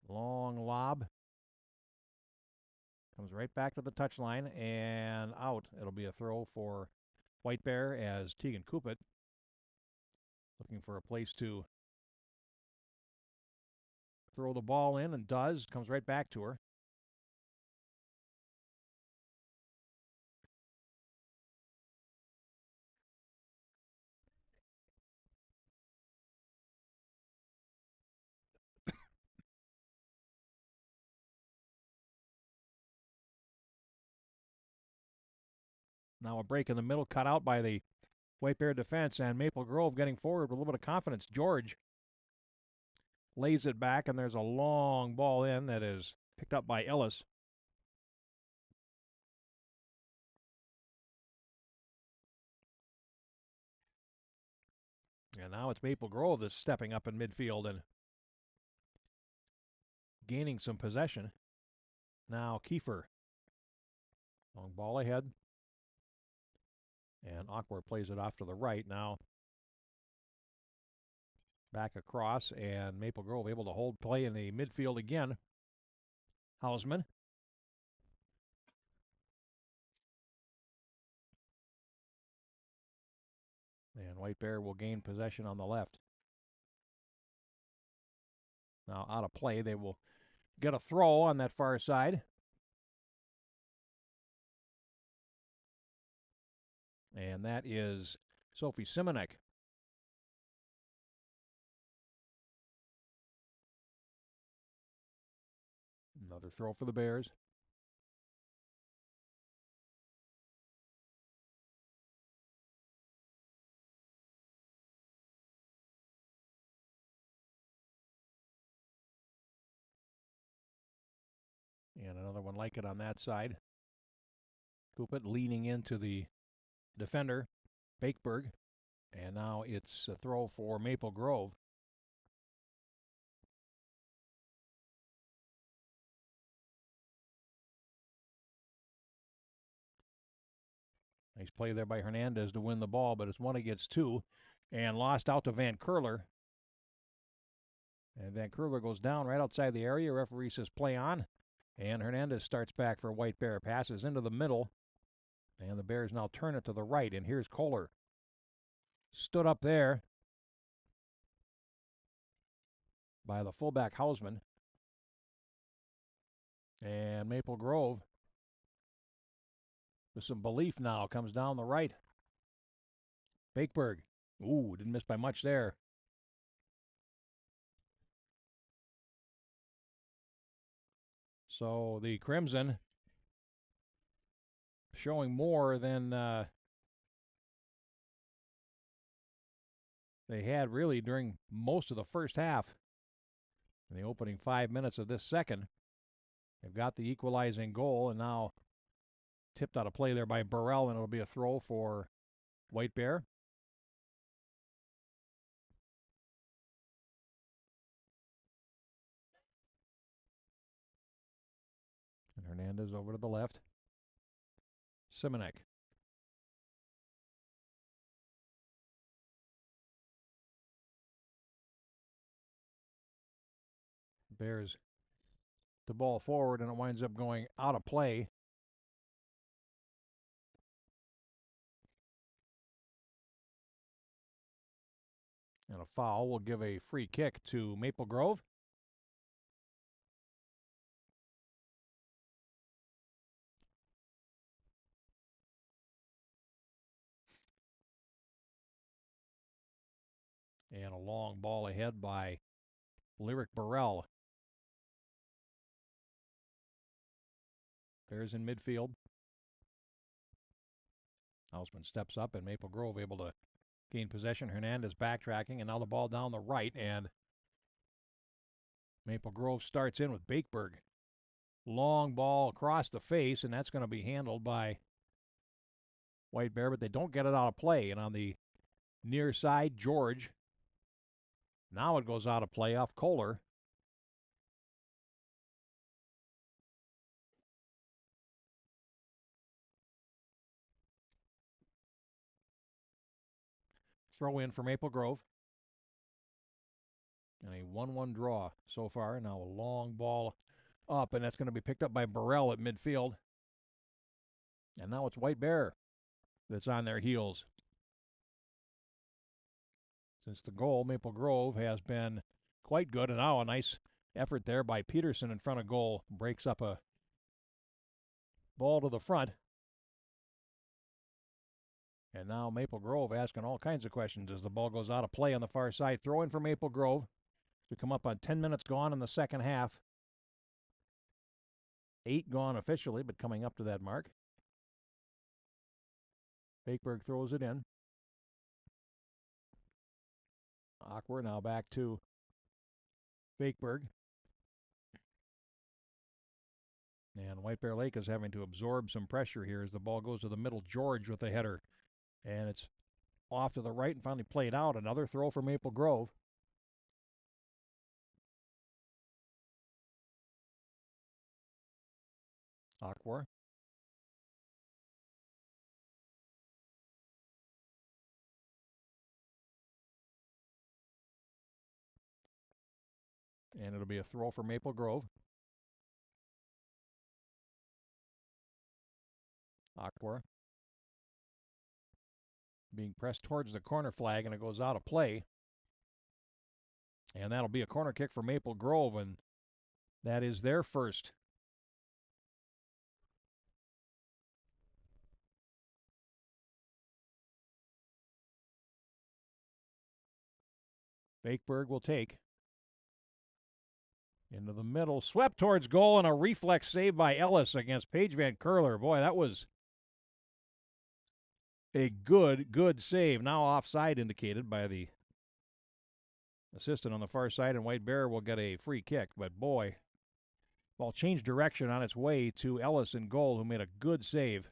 Long lob. Comes right back to the touchline and out. It'll be a throw for White Bear as Tegan Coupet looking for a place to throw the ball in, and does. Comes right back to her. Now a break in the middle cut out by the White Bear defense, and Maple Grove getting forward with a little bit of confidence. George lays it back, and there's a long ball in that is picked up by Ellis. And now it's Maple Grove that's stepping up in midfield and gaining some possession. Now Kiefer. Long ball ahead. And Aqua plays it off to the right. Now back across, and Maple Grove able to hold play in the midfield again. Hausman. And White Bear will gain possession on the left. Now out of play. They will get a throw on that far side. And that is Sophie Simonek. Another throw for the Bears. And another one like it on that side. Coupet leaning into the defender, Bakeberg. And now it's a throw for Maple Grove. Nice play there by Hernandez to win the ball, but it's 1 against 2 and lost out to Van Curler. And Van Curler goes down right outside the area. Referee says play on. And Hernandez starts back for White Bear. Passes into the middle. And the Bears now turn it to the right. And here's Kohler. Stood up there by the fullback Hausman. And Maple Grove, with some belief now, comes down the right. Bakeberg. Ooh, didn't miss by much there. So the Crimson showing more than they had really during most of the first half. In the opening 5 minutes of this second, they've got the equalizing goal, and now tipped out of play there by Burrell, and it'll be a throw for White Bear. And Hernandez over to the left. Simonek. Bears the ball forward, and it winds up going out of play. And a foul will give a free kick to Maple Grove. And a long ball ahead by Lyric Burrell. Bears in midfield. Hausman steps up, and Maple Grove able to gain possession. Hernandez backtracking, and now the ball down the right, and Maple Grove starts in with Bakeberg. Long ball across the face, and that's going to be handled by White Bear, but they don't get it out of play. And on the near side, George. Now it goes out of play off Kohler. Throw in for Maple Grove. And a 1-1 draw so far. Now a long ball up, and that's going to be picked up by Burrell at midfield. And now it's White Bear that's on their heels. Since the goal, Maple Grove has been quite good, and now a nice effort there by Peterson in front of goal. Breaks up a ball to the front. And now Maple Grove asking all kinds of questions as the ball goes out of play on the far side. Throw in for Maple Grove. We come up on 10 minutes gone in the second half. 8 gone officially, but coming up to that mark. Bakeberg throws it in. Awkward now back to Bakeberg. And White Bear Lake is having to absorb some pressure here as the ball goes to the middle. George with the header. And it's off to the right and finally played out. Another throw for Maple Grove. Aquar. And it'll be a throw for Maple Grove. Aquar. Being pressed towards the corner flag, and it goes out of play. And that'll be a corner kick for Maple Grove, and that is their first. Bakeberg will take. Into the middle, swept towards goal, and a reflex save by Ellis against Paige Van Curler. Boy, that was a good save. Now offside indicated by the assistant on the far side, and White Bear will get a free kick. But boy, ball changed direction on its way to Ellis in goal, who made a good save.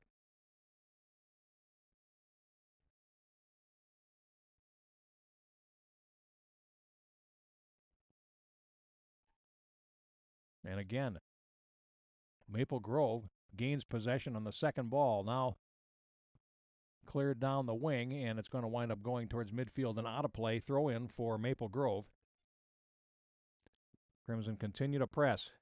And again, Maple Grove gains possession on the second ball. Now cleared down the wing, and it's going to wind up going towards midfield and out of play. Throw in for Maple Grove. Crimson continue to press.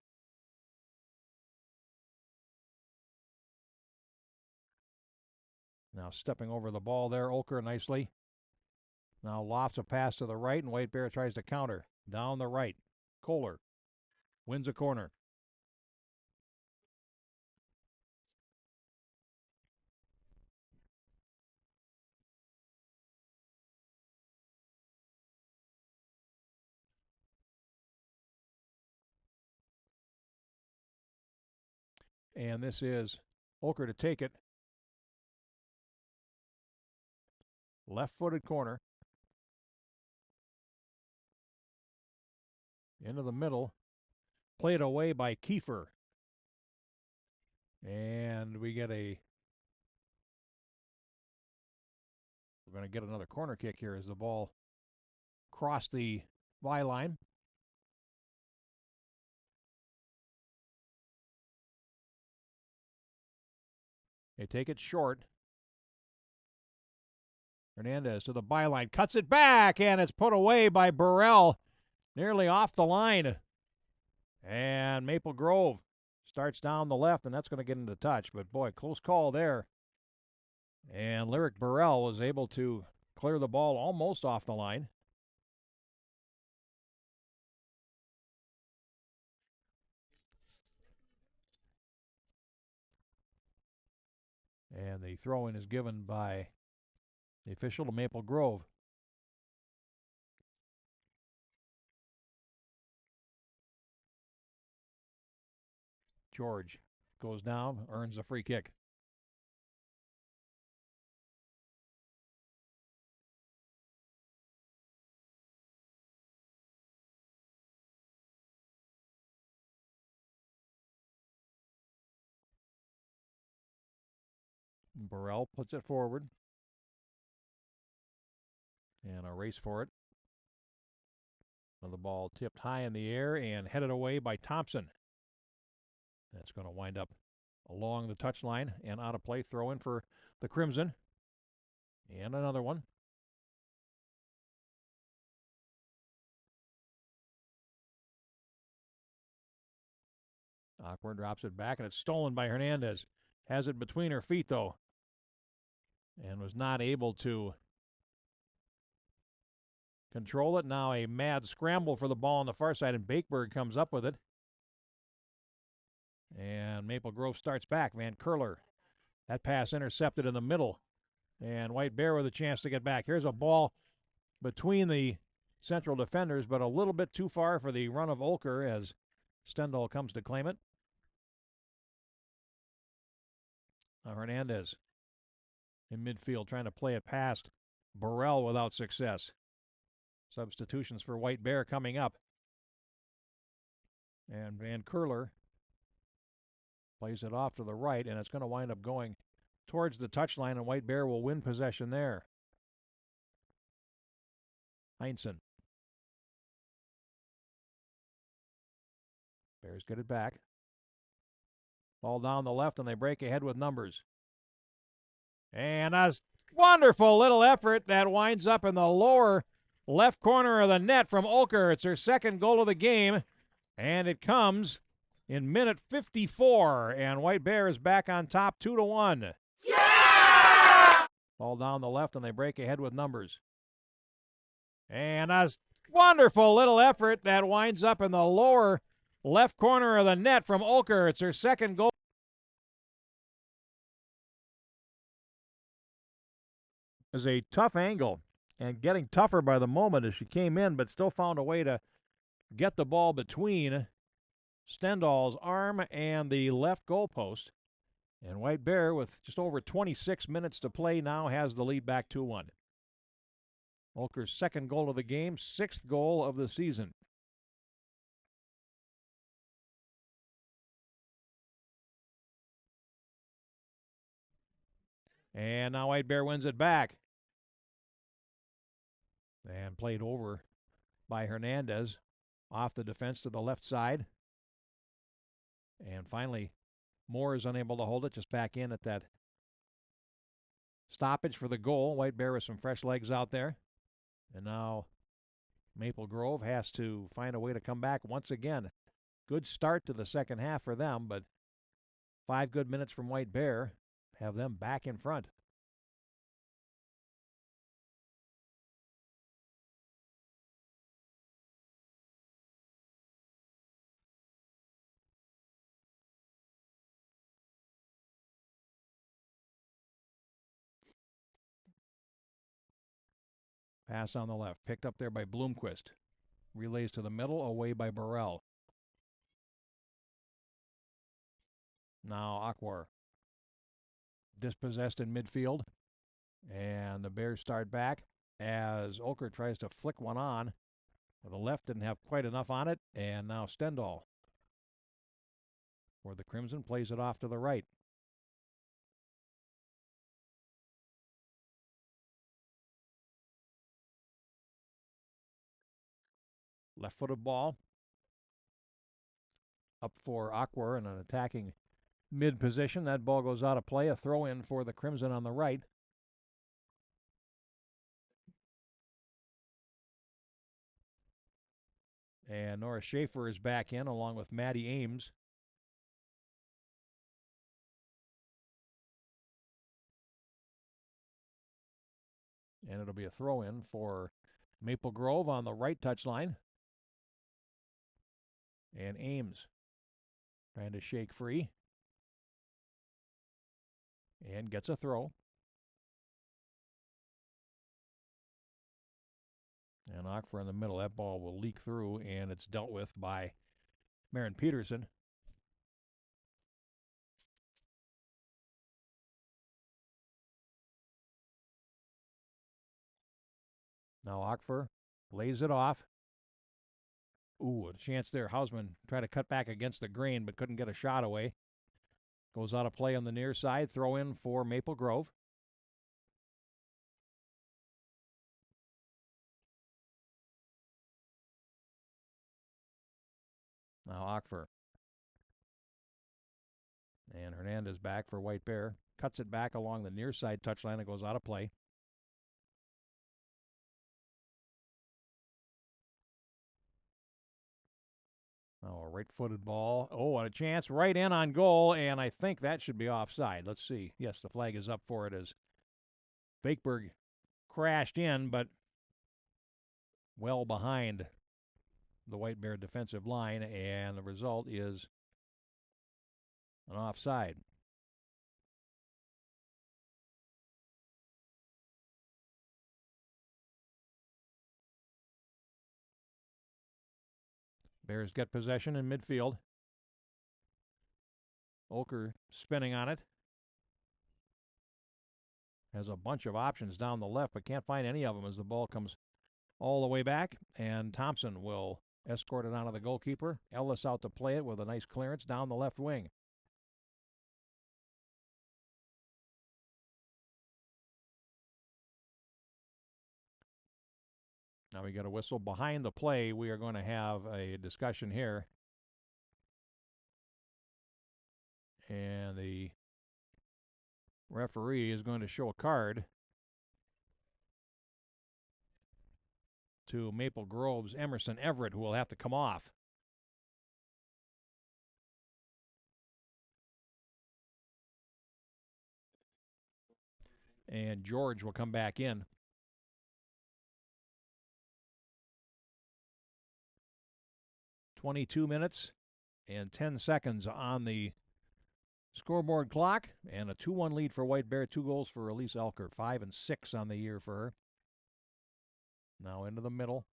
Now stepping over the ball there, Olker nicely. Now lofts a pass to the right, and White Bear tries to counter. Down the right, Kohler wins a corner. And this is Olker to take it. Left-footed corner. Into the middle. Played away by Kiefer. And we get a... We're going to get another corner kick here as the ball crossed the byline. They take it short. Hernandez to the byline, cuts it back, and it's put away by Burrell, nearly off the line. And Maple Grove starts down the left, and that's going to get into touch. But boy, close call there. And Lyric Burrell was able to clear the ball almost off the line. And the throw-in is given by the official to Maple Grove. George goes down, earns a free kick. Burrell puts it forward. And a race for it. The ball tipped high in the air and headed away by Thompson. That's going to wind up along the touchline and out of play. Throw in for the Crimson. And another one. Awkward drops it back, and it's stolen by Hernandez. Has it between her feet, though, and was not able to control it. Now a mad scramble for the ball on the far side, and Bakeberg comes up with it. And Maple Grove starts back. Van Curler. That pass intercepted in the middle. And White Bear with a chance to get back. Here's a ball between the central defenders, but a little bit too far for the run of Olker as Stendhal comes to claim it. Now Hernandez in midfield trying to play it past Burrell without success. Substitutions for White Bear coming up. And Van Curler plays it off to the right, and it's going to wind up going towards the touchline, and White Bear will win possession there. Heinsohn. Bears get it back. Ball down the left, and they break ahead with numbers. And a wonderful little effort that winds up in the lower left corner of the net from Olker. It's her second goal of the game, and it comes in minute 54, and White Bear is back on top 2-1. Yeah! Ball down the left, and they break ahead with numbers. And a wonderful little effort that winds up in the lower left corner of the net from Olker. It's her second goal. Is a tough angle and getting tougher by the moment as she came in, but still found a way to get the ball between Stendhal's arm and the left goalpost. And White Bear, with just over 26 minutes to play now, has the lead back 2-1. Olker's second goal of the game, sixth goal of the season. And now White Bear wins it back. And played over by Hernandez off the defense to the left side. And finally, Moore is unable to hold it, just back in at that stoppage for the goal. White Bear with some fresh legs out there. And now Maple Grove has to find a way to come back once again. Good start to the second half for them, but 5 good minutes from White Bear have them back in front. Pass on the left, picked up there by Bloomquist. Relays to the middle, away by Burrell. Now Akwar. Dispossessed in midfield. And the Bears start back as Olker tries to flick one on. The left didn't have quite enough on it, and now Stendhal for the Crimson plays it off to the right. Left-footed ball up for Akwar in an attacking mid position. That ball goes out of play. A throw in for the Crimson on the right. And Nora Schaefer is back in along with Maddie Ames. And it'll be a throw in for Maple Grove on the right touchline. And Ames trying to shake free. And gets a throw. And Akwar in the middle. That ball will leak through, and it's dealt with by Maren Peterson. Now Akwar lays it off. Ooh, a chance there. Hausman tried to cut back against the grain, but couldn't get a shot away. Goes out of play on the near side. Throw in for Maple Grove. Now Ackfer. And Hernandez back for White Bear. Cuts it back along the near side touchline and goes out of play. Oh, a right-footed ball. Oh, and a chance right in on goal, and I think that should be offside. Let's see. Yes, the flag is up for it as Bakeberg crashed in, but well behind the White Bear defensive line, and the result is an offside. Bears get possession in midfield. Olker spinning on it. Has a bunch of options down the left, but can't find any of them as the ball comes all the way back. And Thompson will escort it onto the goalkeeper. Ellis out to play it with a nice clearance down the left wing. Now we got a whistle behind the play. We are going to have a discussion here. And the referee is going to show a card to Maple Grove's Emerson Everett, who will have to come off. And George will come back in. "22 minutes and 10 seconds on the scoreboard clock, and a 2-1 lead for White Bear. 2 goals for Elise Elker. 5 and 6 on the year for her. Now into the middle.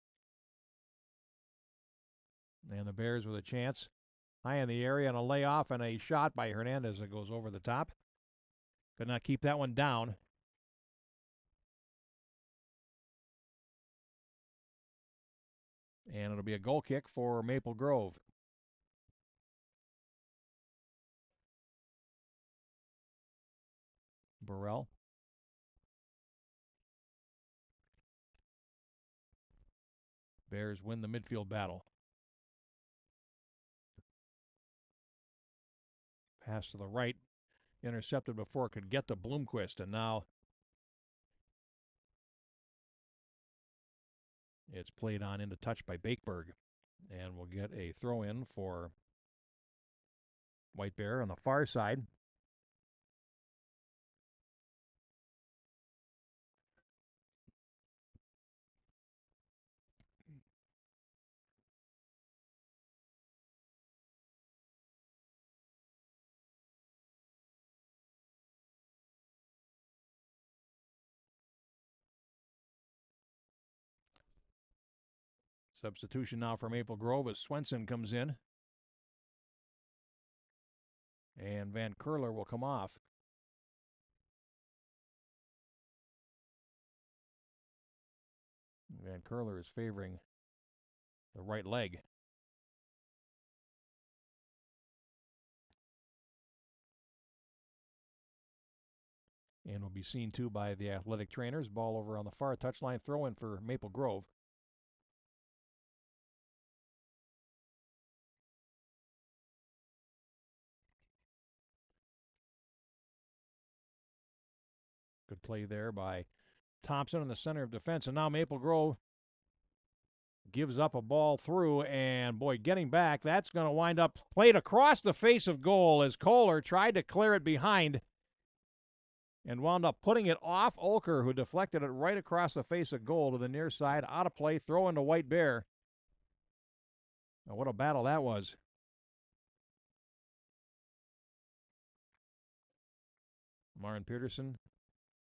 And the Bears with a chance. High in the area and a layoff and a shot by Hernandez that goes over the top. Could not keep that one down. And it'll be a goal kick for Maple Grove. Burrell. Bears win the midfield battle. Pass to the right. Intercepted before it could get to Bloomquist, and now it's played on into touch by Bakeberg. And we'll get a throw-in for White Bear on the far side. Substitution now for Maple Grove as Swenson comes in. And Van Curler will come off. Van Curler is favoring the right leg. And will be seen too by the athletic trainers. Ball over on the far touchline. Throw in for Maple Grove. Good play there by Thompson in the center of defense. And now Maple Grove gives up a ball through. And boy, getting back, that's going to wind up played across the face of goal as Kohler tried to clear it behind and wound up putting it off Olker, who deflected it right across the face of goal to the near side. Out of play, throw into White Bear. Oh, what a battle that was. Maren Peterson.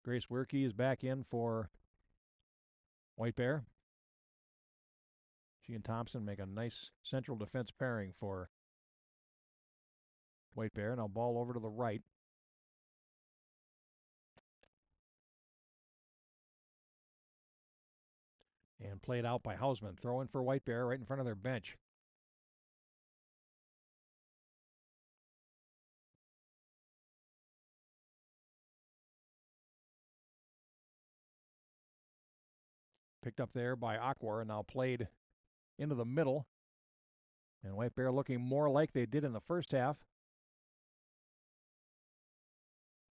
Grace Werke is back in for White Bear. She and Thompson make a nice central defense pairing for White Bear. Now ball over to the right. And played out by Hausman. Throw in for White Bear right in front of their bench. Picked up there by Aquar and now played into the middle. And White Bear looking more like they did in the first half.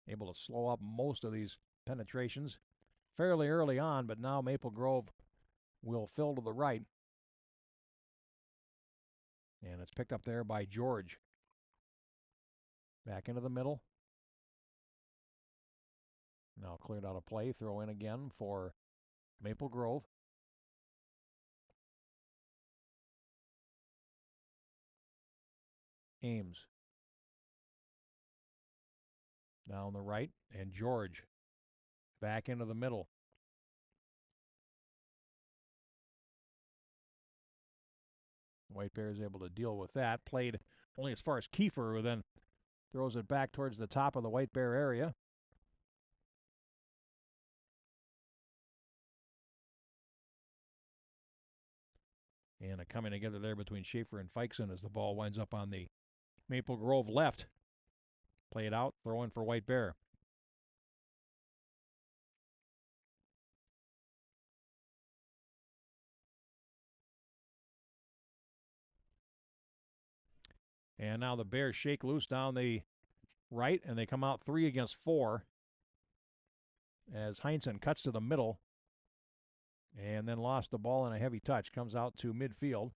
Able to slow up most of these penetrations fairly early on, but now Maple Grove will fill to the right. And it's picked up there by George. Back into the middle. Now cleared out of play. Throw in again for Maple Grove. Ames. Down the right. And George. Back into the middle. White Bear is able to deal with that. Played only as far as Kiefer, who then throws it back towards the top of the White Bear area. And a coming together there between Schaefer and Feixen as the ball winds up on the Maple Grove left. Play it out, throw in for White Bear. And now the Bears shake loose down the right, and they come out 3 against 4 as Heinsohn cuts to the middle and then lost the ball in a heavy touch. Comes out to midfield.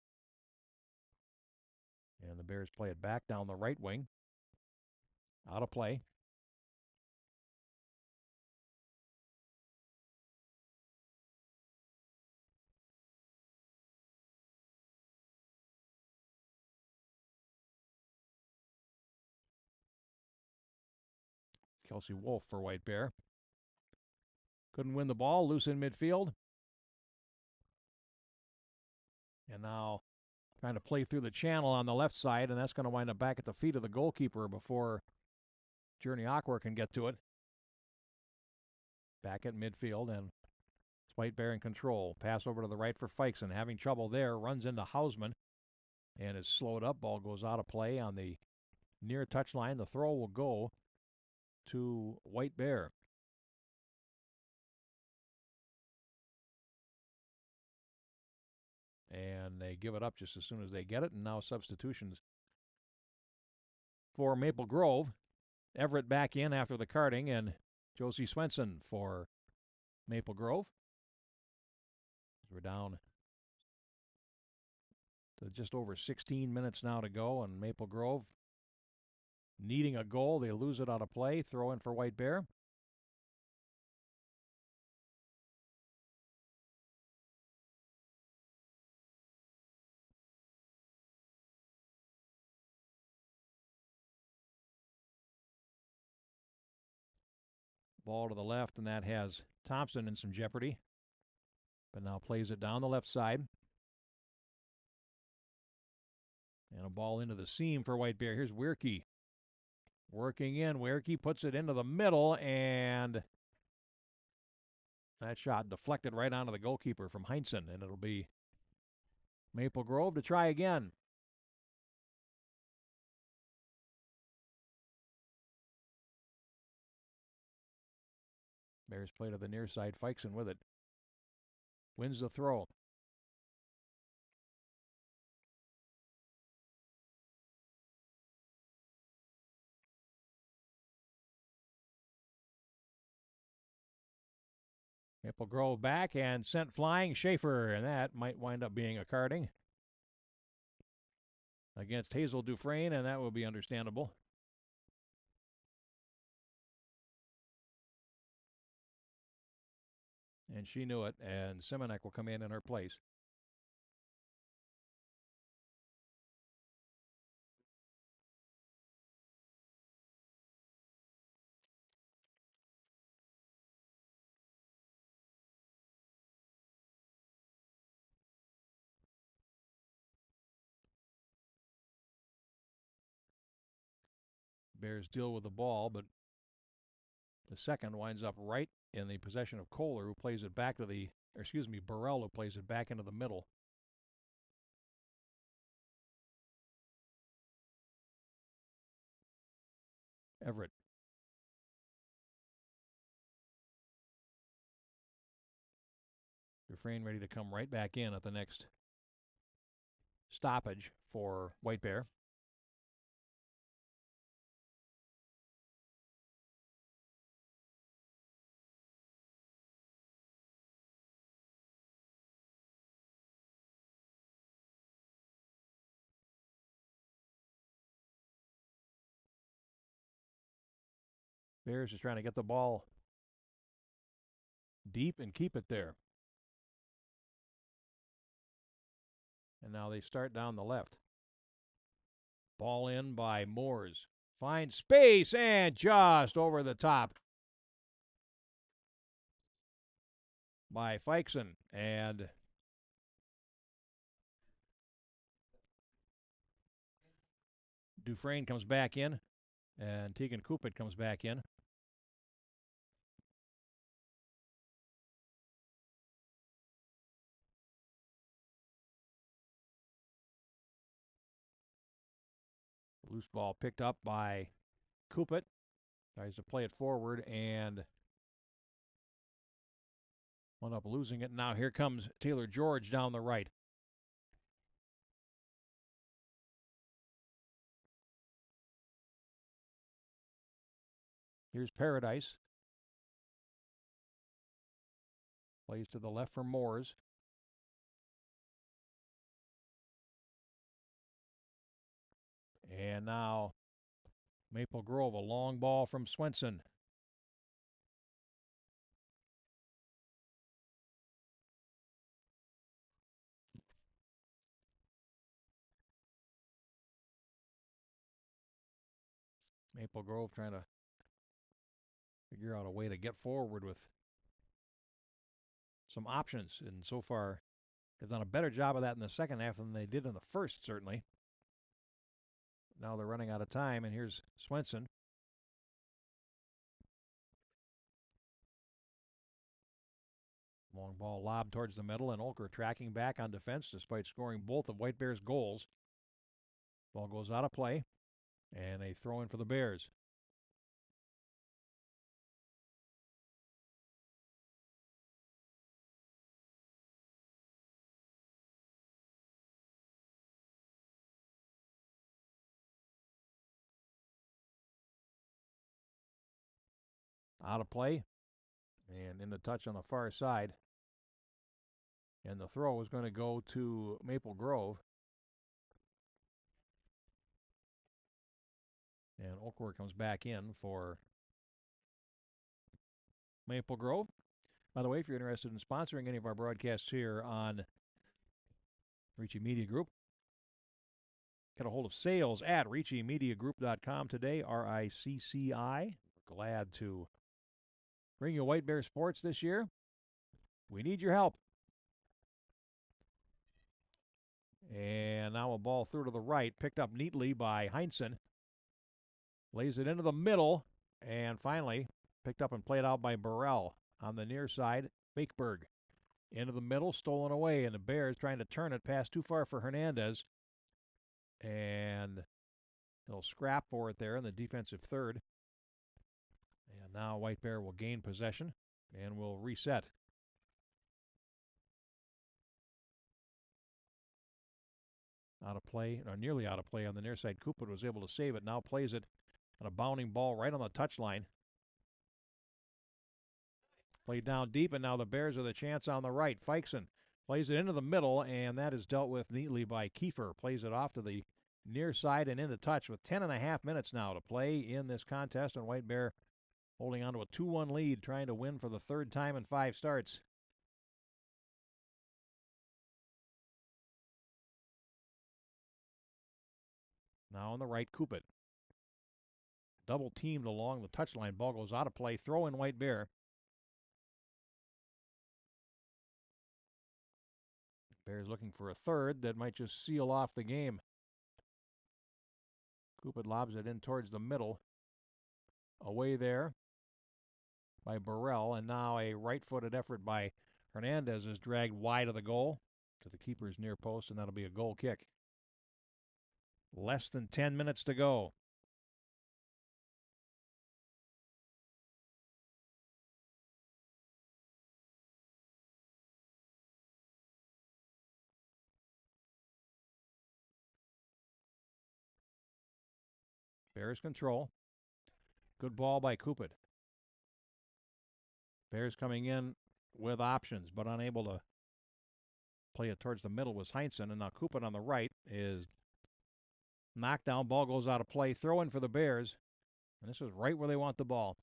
And the Bears play it back down the right wing. Out of play. Kelsey Wolf for White Bear. Couldn't win the ball. Loose in midfield. And now trying to play through the channel on the left side, and that's going to wind up back at the feet of the goalkeeper before Journey Aquar can get to it. Back at midfield, and it's White Bear in control. Pass over to the right for Feixen. Having trouble there. Runs into Hausman and is slowed up. Ball goes out of play on the near touchline. The throw will go to White Bear. And they give it up just as soon as they get it. And now substitutions for Maple Grove. Everett back in after the carding, and Josie Swenson for Maple Grove. We're down to just over 16 minutes now to go, and Maple Grove needing a goal. They lose it out of play. Throw in for White Bear. Ball to the left, and that has Thompson in some jeopardy. But now plays it down the left side. And a ball into the seam for White Bear. Here's WBLAHS. Working in. WBLAHS puts it into the middle, and that shot deflected right onto the goalkeeper from Heinsohn, and it'll be Maple Grove to try again. Bears play to the near side. Feixen with it. Wins the throw. Maple Grove back and sent flying Schaefer, and that might wind up being a carding against Hazel Dufresne, and that will be understandable. And she knew it, and Simonek will come in her place. Bears deal with the ball, but the second winds up right in the possession of Kohler, who plays it back to Burrell, who plays it back into the middle. Everett. Dufresne ready to come right back in at the next stoppage for White Bear. Bears just trying to get the ball deep and keep it there. And now they start down the left. Ball in by Moores. Finds space and just over the top by Feixen. And Dufresne comes back in. And Tegan Kupit comes back in. Loose ball picked up by Kupit. Tries to play it forward and wound up losing it. Now here comes Taylor George down the right. Here's Paradise. Plays to the left for Moores. And now Maple Grove, a long ball from Swenson. Maple Grove trying to figure out a way to get forward with some options. And so far, they've done a better job of that in the second half than they did in the first, certainly. Now they're running out of time, and here's Swenson. Long ball lobbed towards the middle, and Olker tracking back on defense despite scoring both of White Bears' goals. Ball goes out of play, and a throw in for the Bears. Out of play, and in the touch on the far side. And the throw is going to go to Maple Grove. And Oakworth comes back in for Maple Grove. By the way, if you're interested in sponsoring any of our broadcasts here on RICCI Media Group, get a hold of sales at RICCImediagroup.com today, RICCI. We're glad to bring you White Bear Sports this year. We need your help. And now a ball through to the right, picked up neatly by Heinsohn. Lays it into the middle, and finally picked up and played out by Burrell on the near side. Bakeberg into the middle, stolen away, and the Bears trying to turn it past too far for Hernandez. And they'll scrap for it there in the defensive third. And now White Bear will gain possession and will reset. Out of play, or nearly out of play on the near side. Kupit was able to save it. Now plays it on a bounding ball right on the touchline. Played down deep, and now the Bears are the chance on the right. Feixen plays it into the middle, and that is dealt with neatly by Kiefer. Plays it off to the near side and into touch with 10.5 minutes now to play in this contest, and White Bear holding on to a 2-1 lead, trying to win for the third time in 5 starts. Now on the right, Kupit. Double teamed along the touchline. Ball goes out of play. Throw in White Bear. Bears looking for a third that might just seal off the game. Kupit lobs it in towards the middle. Away there by Burrell, and now a right-footed effort by Hernandez is dragged wide of the goal to the keeper's near post, and that'll be a goal kick. Less than 10 minutes to go. Bears control. Good ball by Cupid. Bears coming in with options, but unable to play it towards the middle was Heinsohn. And now Cupid on the right is knocked down. Ball goes out of play. Throw in for the Bears. And this is right where they want the ball.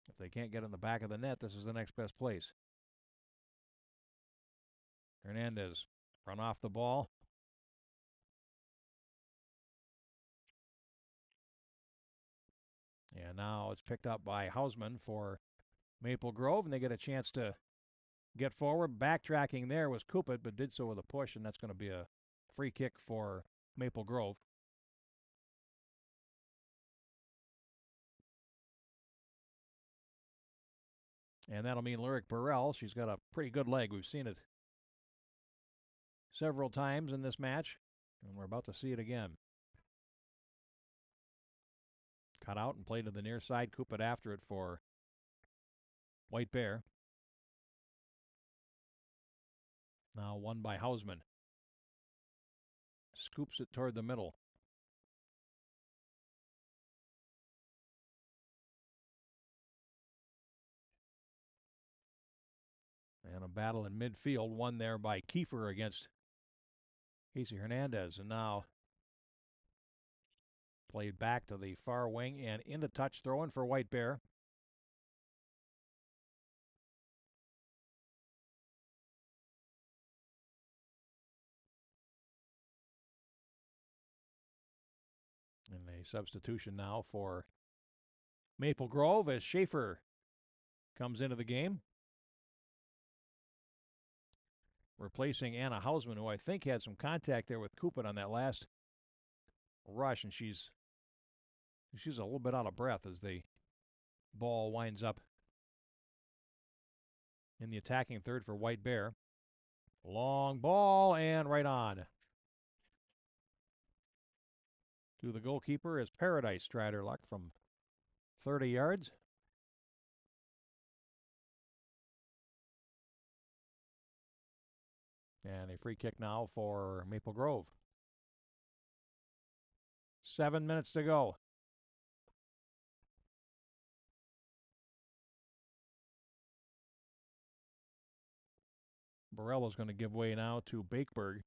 If they can't get in the back of the net, this is the next best place. Hernandez run off the ball. And now it's picked up by Hausman for Maple Grove, and they get a chance to get forward. Backtracking there was Cupid, but did so with a push, and that's going to be a free kick for Maple Grove. And that'll mean Lyric Burrell. She's got a pretty good leg. We've seen it several times in this match, and we're about to see it again. Cut out and played to the near side. Cupid after it for White Bear. Now won by Hausman. Scoops it toward the middle. And a battle in midfield, won there by Kiefer against Casey Hernandez. And now played back to the far wing and into touch, throwing for White Bear. And a substitution now for Maple Grove as Schaefer comes into the game, replacing Anna Hausman, who I think had some contact there with Cupid on that last rush, and she's a little bit out of breath as the ball winds up in the attacking third for White Bear. Long ball and right on to the goalkeeper is Paradise Strider-Luck from 30 yards. And a free kick now for Maple Grove. 7 minutes to go. Borello's going to give way now to Bakeberg.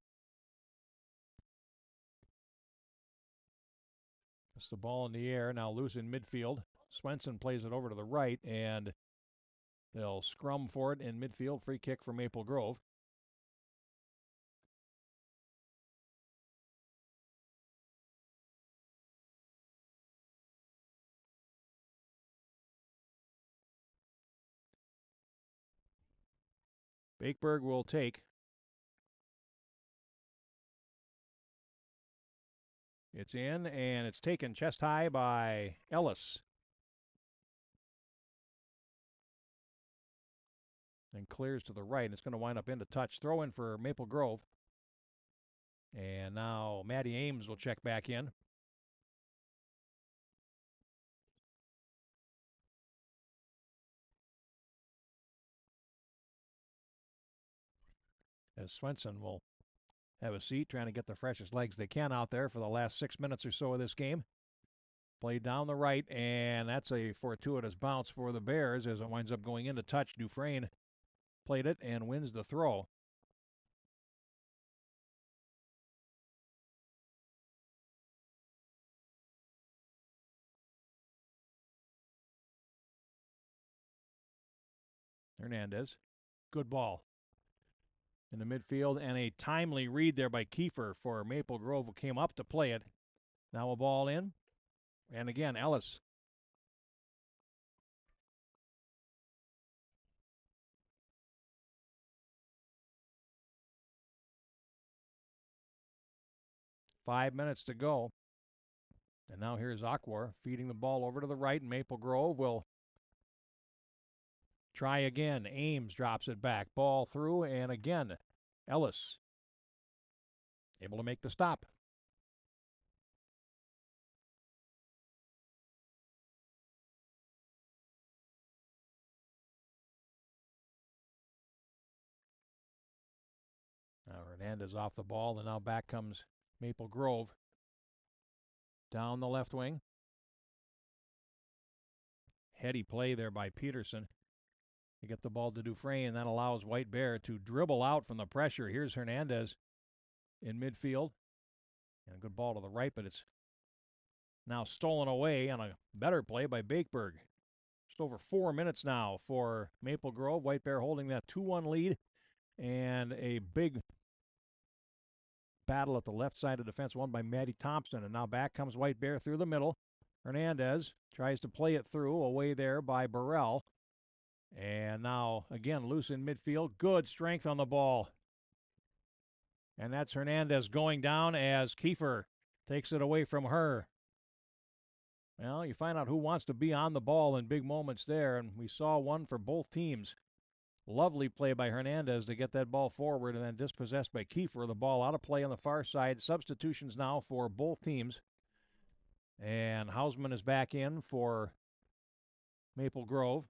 It's the ball in the air, now loose in midfield. Swenson plays it over to the right, and they'll scrum for it in midfield. Free kick for Maple Grove. Bakeberg will take. It's in, and it's taken chest high by Ellis. And clears to the right, and it's going to wind up into touch. Throw in for Maple Grove. And now Maddie Ames will check back in. As Swenson will have a seat, trying to get the freshest legs they can out there for the last 6 minutes or so of this game. Played down the right, and that's a fortuitous bounce for the Bears as it winds up going into touch. Dufresne played it and wins the throw. Hernandez, good ball in the midfield, and a timely read there by Kiefer for Maple Grove, who came up to play it. Now a ball in, and again Ellis. Five minutes to go. And now here's Aquar feeding the ball over to the right, and Maple Grove will try again. Ames drops it back. Ball through, and again, Ellis able to make the stop. Now Hernandez off the ball, and now back comes Maple Grove down the left wing. Heady play there by Peterson. They get the ball to Dufresne, and that allows White Bear to dribble out from the pressure. Here's Hernandez in midfield. And a good ball to the right, but it's now stolen away on a better play by Bakeberg. Just over 4 minutes now for Maple Grove. White Bear holding that 2-1 lead, and a big battle at the left side of defense won by Matty Thompson. And now back comes White Bear through the middle. Hernandez tries to play it through, away there by Burrell. And now, again, loose in midfield. Good strength on the ball. And that's Hernandez going down as Kiefer takes it away from her. Well, you find out who wants to be on the ball in big moments there, and we saw one for both teams. Lovely play by Hernandez to get that ball forward, and then dispossessed by Kiefer. The ball out of play on the far side. Substitutions now for both teams. And Hausman is back in for Maple Grove.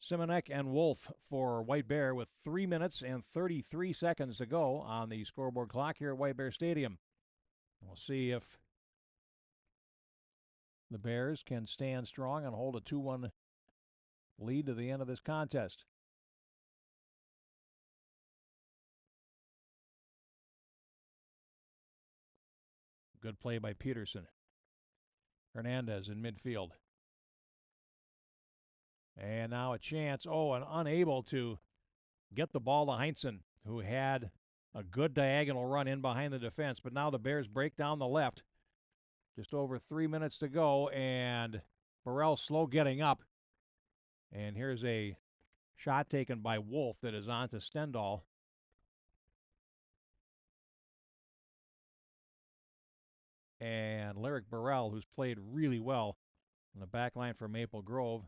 Simonek and Wolf for White Bear with 3 minutes and 33 seconds to go on the scoreboard clock here at White Bear Stadium. We'll see if the Bears can stand strong and hold a 2-1 lead to the end of this contest. Good play by Peterson. Hernandez in midfield. And now a chance. And unable to get the ball to Heinzen, who had a good diagonal run in behind the defense. But now the Bears break down the left. Just over 3 minutes to go, and Burrell slow getting up. And here's a shot taken by Wolf that is on to Stendahl. And Lyric Burrell, who's played really well in the back line for Maple Grove,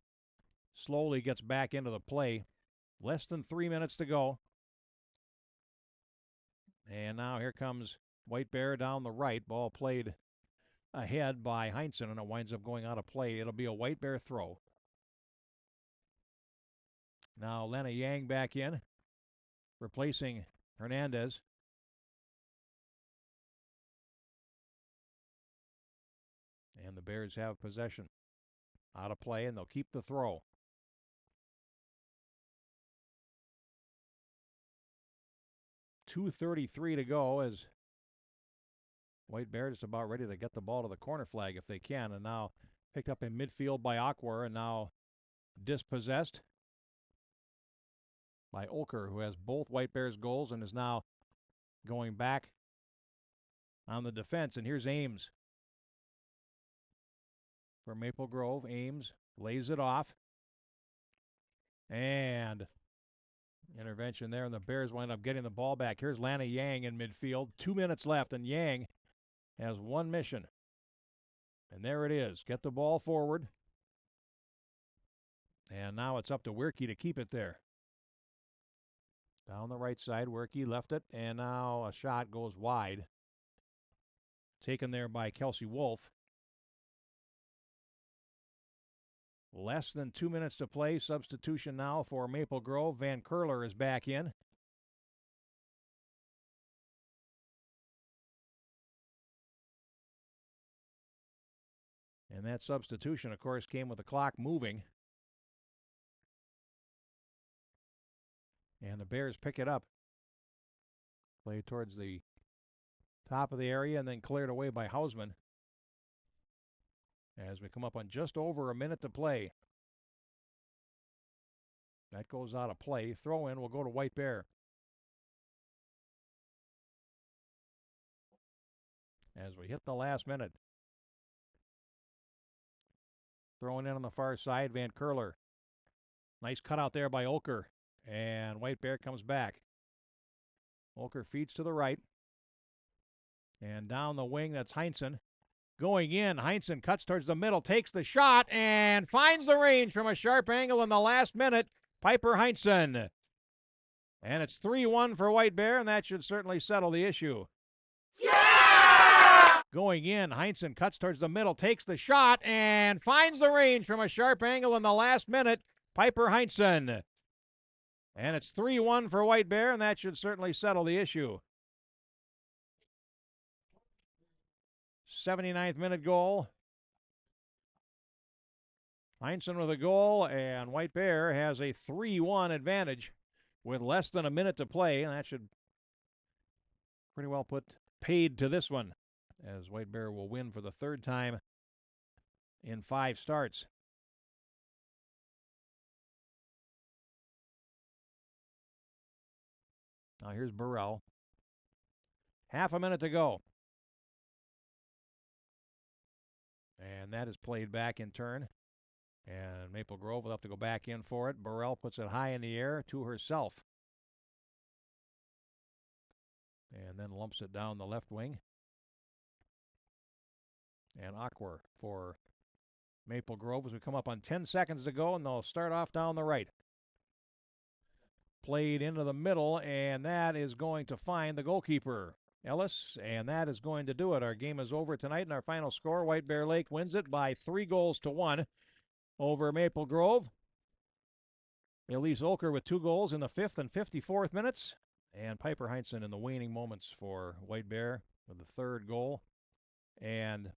slowly gets back into the play. Less than 3 minutes to go. And now here comes White Bear down the right. Ball played ahead by Heinzen, and it winds up going out of play. It'll be a White Bear throw. Now Lena Yang back in, replacing Hernandez. And the Bears have possession. Out of play, and they'll keep the throw. .233 to go as White Bear is about ready to get the ball to the corner flag if they can. And now picked up in midfield by Aquer, and now dispossessed by Olker, who has both White Bears goals and is now going back on the defense. And here's Ames for Maple Grove. Ames lays it off. And intervention there, and the Bears wind up getting the ball back. Here's Lana Yang in midfield. 2 minutes left, and Yang has one mission. And there it is. Get the ball forward. And now it's up to WIRCCI to keep it there. Down the right side, WIRCCI left it, and now a shot goes wide. Taken there by Kelsey Wolf. Less than 2 minutes to play. Substitution now for Maple Grove. Van Curler is back in. And that substitution, of course, came with the clock moving. And the Bears pick it up. Play towards the top of the area and then cleared away by Hausman. As we come up on just over a minute to play. That goes out of play. Throw in will go to White Bear. As we hit the last minute. Throwing in on the far side, Van Curler. Nice cutout there by Olker. And White Bear comes back. Olker feeds to the right. And down the wing, that's Heinzen. Going in, Heinzen cuts towards the middle, takes the shot, and finds the range from a sharp angle in the last minute. Piper Heinzen. And it's 3-1 for White Bear, and that should certainly settle the issue. Yeah! Going in, Heinzen cuts towards the middle, takes the shot, and finds the range from a sharp angle in the last minute. Piper Heinzen. And it's 3-1 for White Bear, and that should certainly settle the issue. 79th minute goal. Heinsohn with a goal, and White Bear has a 3-1 advantage with less than a minute to play, and that should pretty well put paid to this one, as White Bear will win for the third time in 5 starts. Now here's Burrell. Half a minute to go. And that is played back in turn. And Maple Grove will have to go back in for it. Burrell puts it high in the air to herself. And then lumps it down the left wing. And Aquer for Maple Grove as we come up on 10 seconds to go, and they'll start off down the right. Played into the middle, and that is going to find the goalkeeper, Ellis, and that is going to do it. Our game is over tonight, and our final score, White Bear Lake wins it by 3-1 over Maple Grove. Elise Olker with 2 goals in the 5th and 54th minutes, and Piper Heinsohn in the waning moments for White Bear with the 3rd goal, and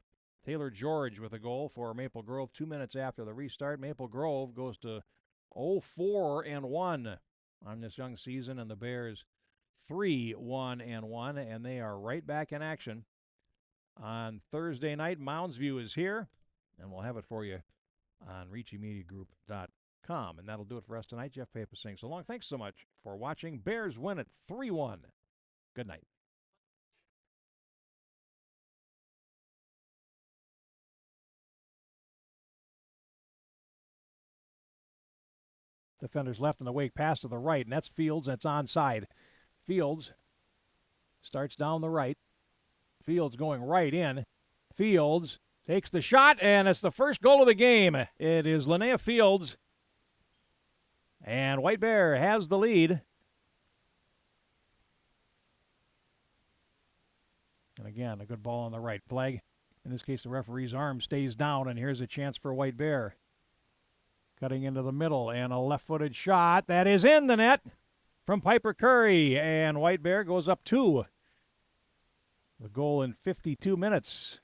Taylor George with a goal for Maple Grove 2 minutes after the restart. Maple Grove goes to 0-4-1 on this young season, and the Bears 3-1-1, and they are right back in action on Thursday night. Mounds View is here, and we'll have it for you on RICCIMediaGroup.com. And that'll do it for us tonight. Jeff Papa saying so long. Thanks so much for watching. Bears win at 3-1. Good night. Defenders left in the wake, pass to the right, and that's Fields, and it's onside. Fields starts down the right. Fields going right in. Fields takes the shot, and it's the first goal of the game. It is Linnea Fields, and White Bear has the lead. And again, a good ball on the right. Flag. In this case, the referee's arm stays down, and here's a chance for White Bear. Cutting into the middle, and a left-footed shot. That is in the net from Piper Curry, and White Bear goes up 2. The goal in 52 minutes.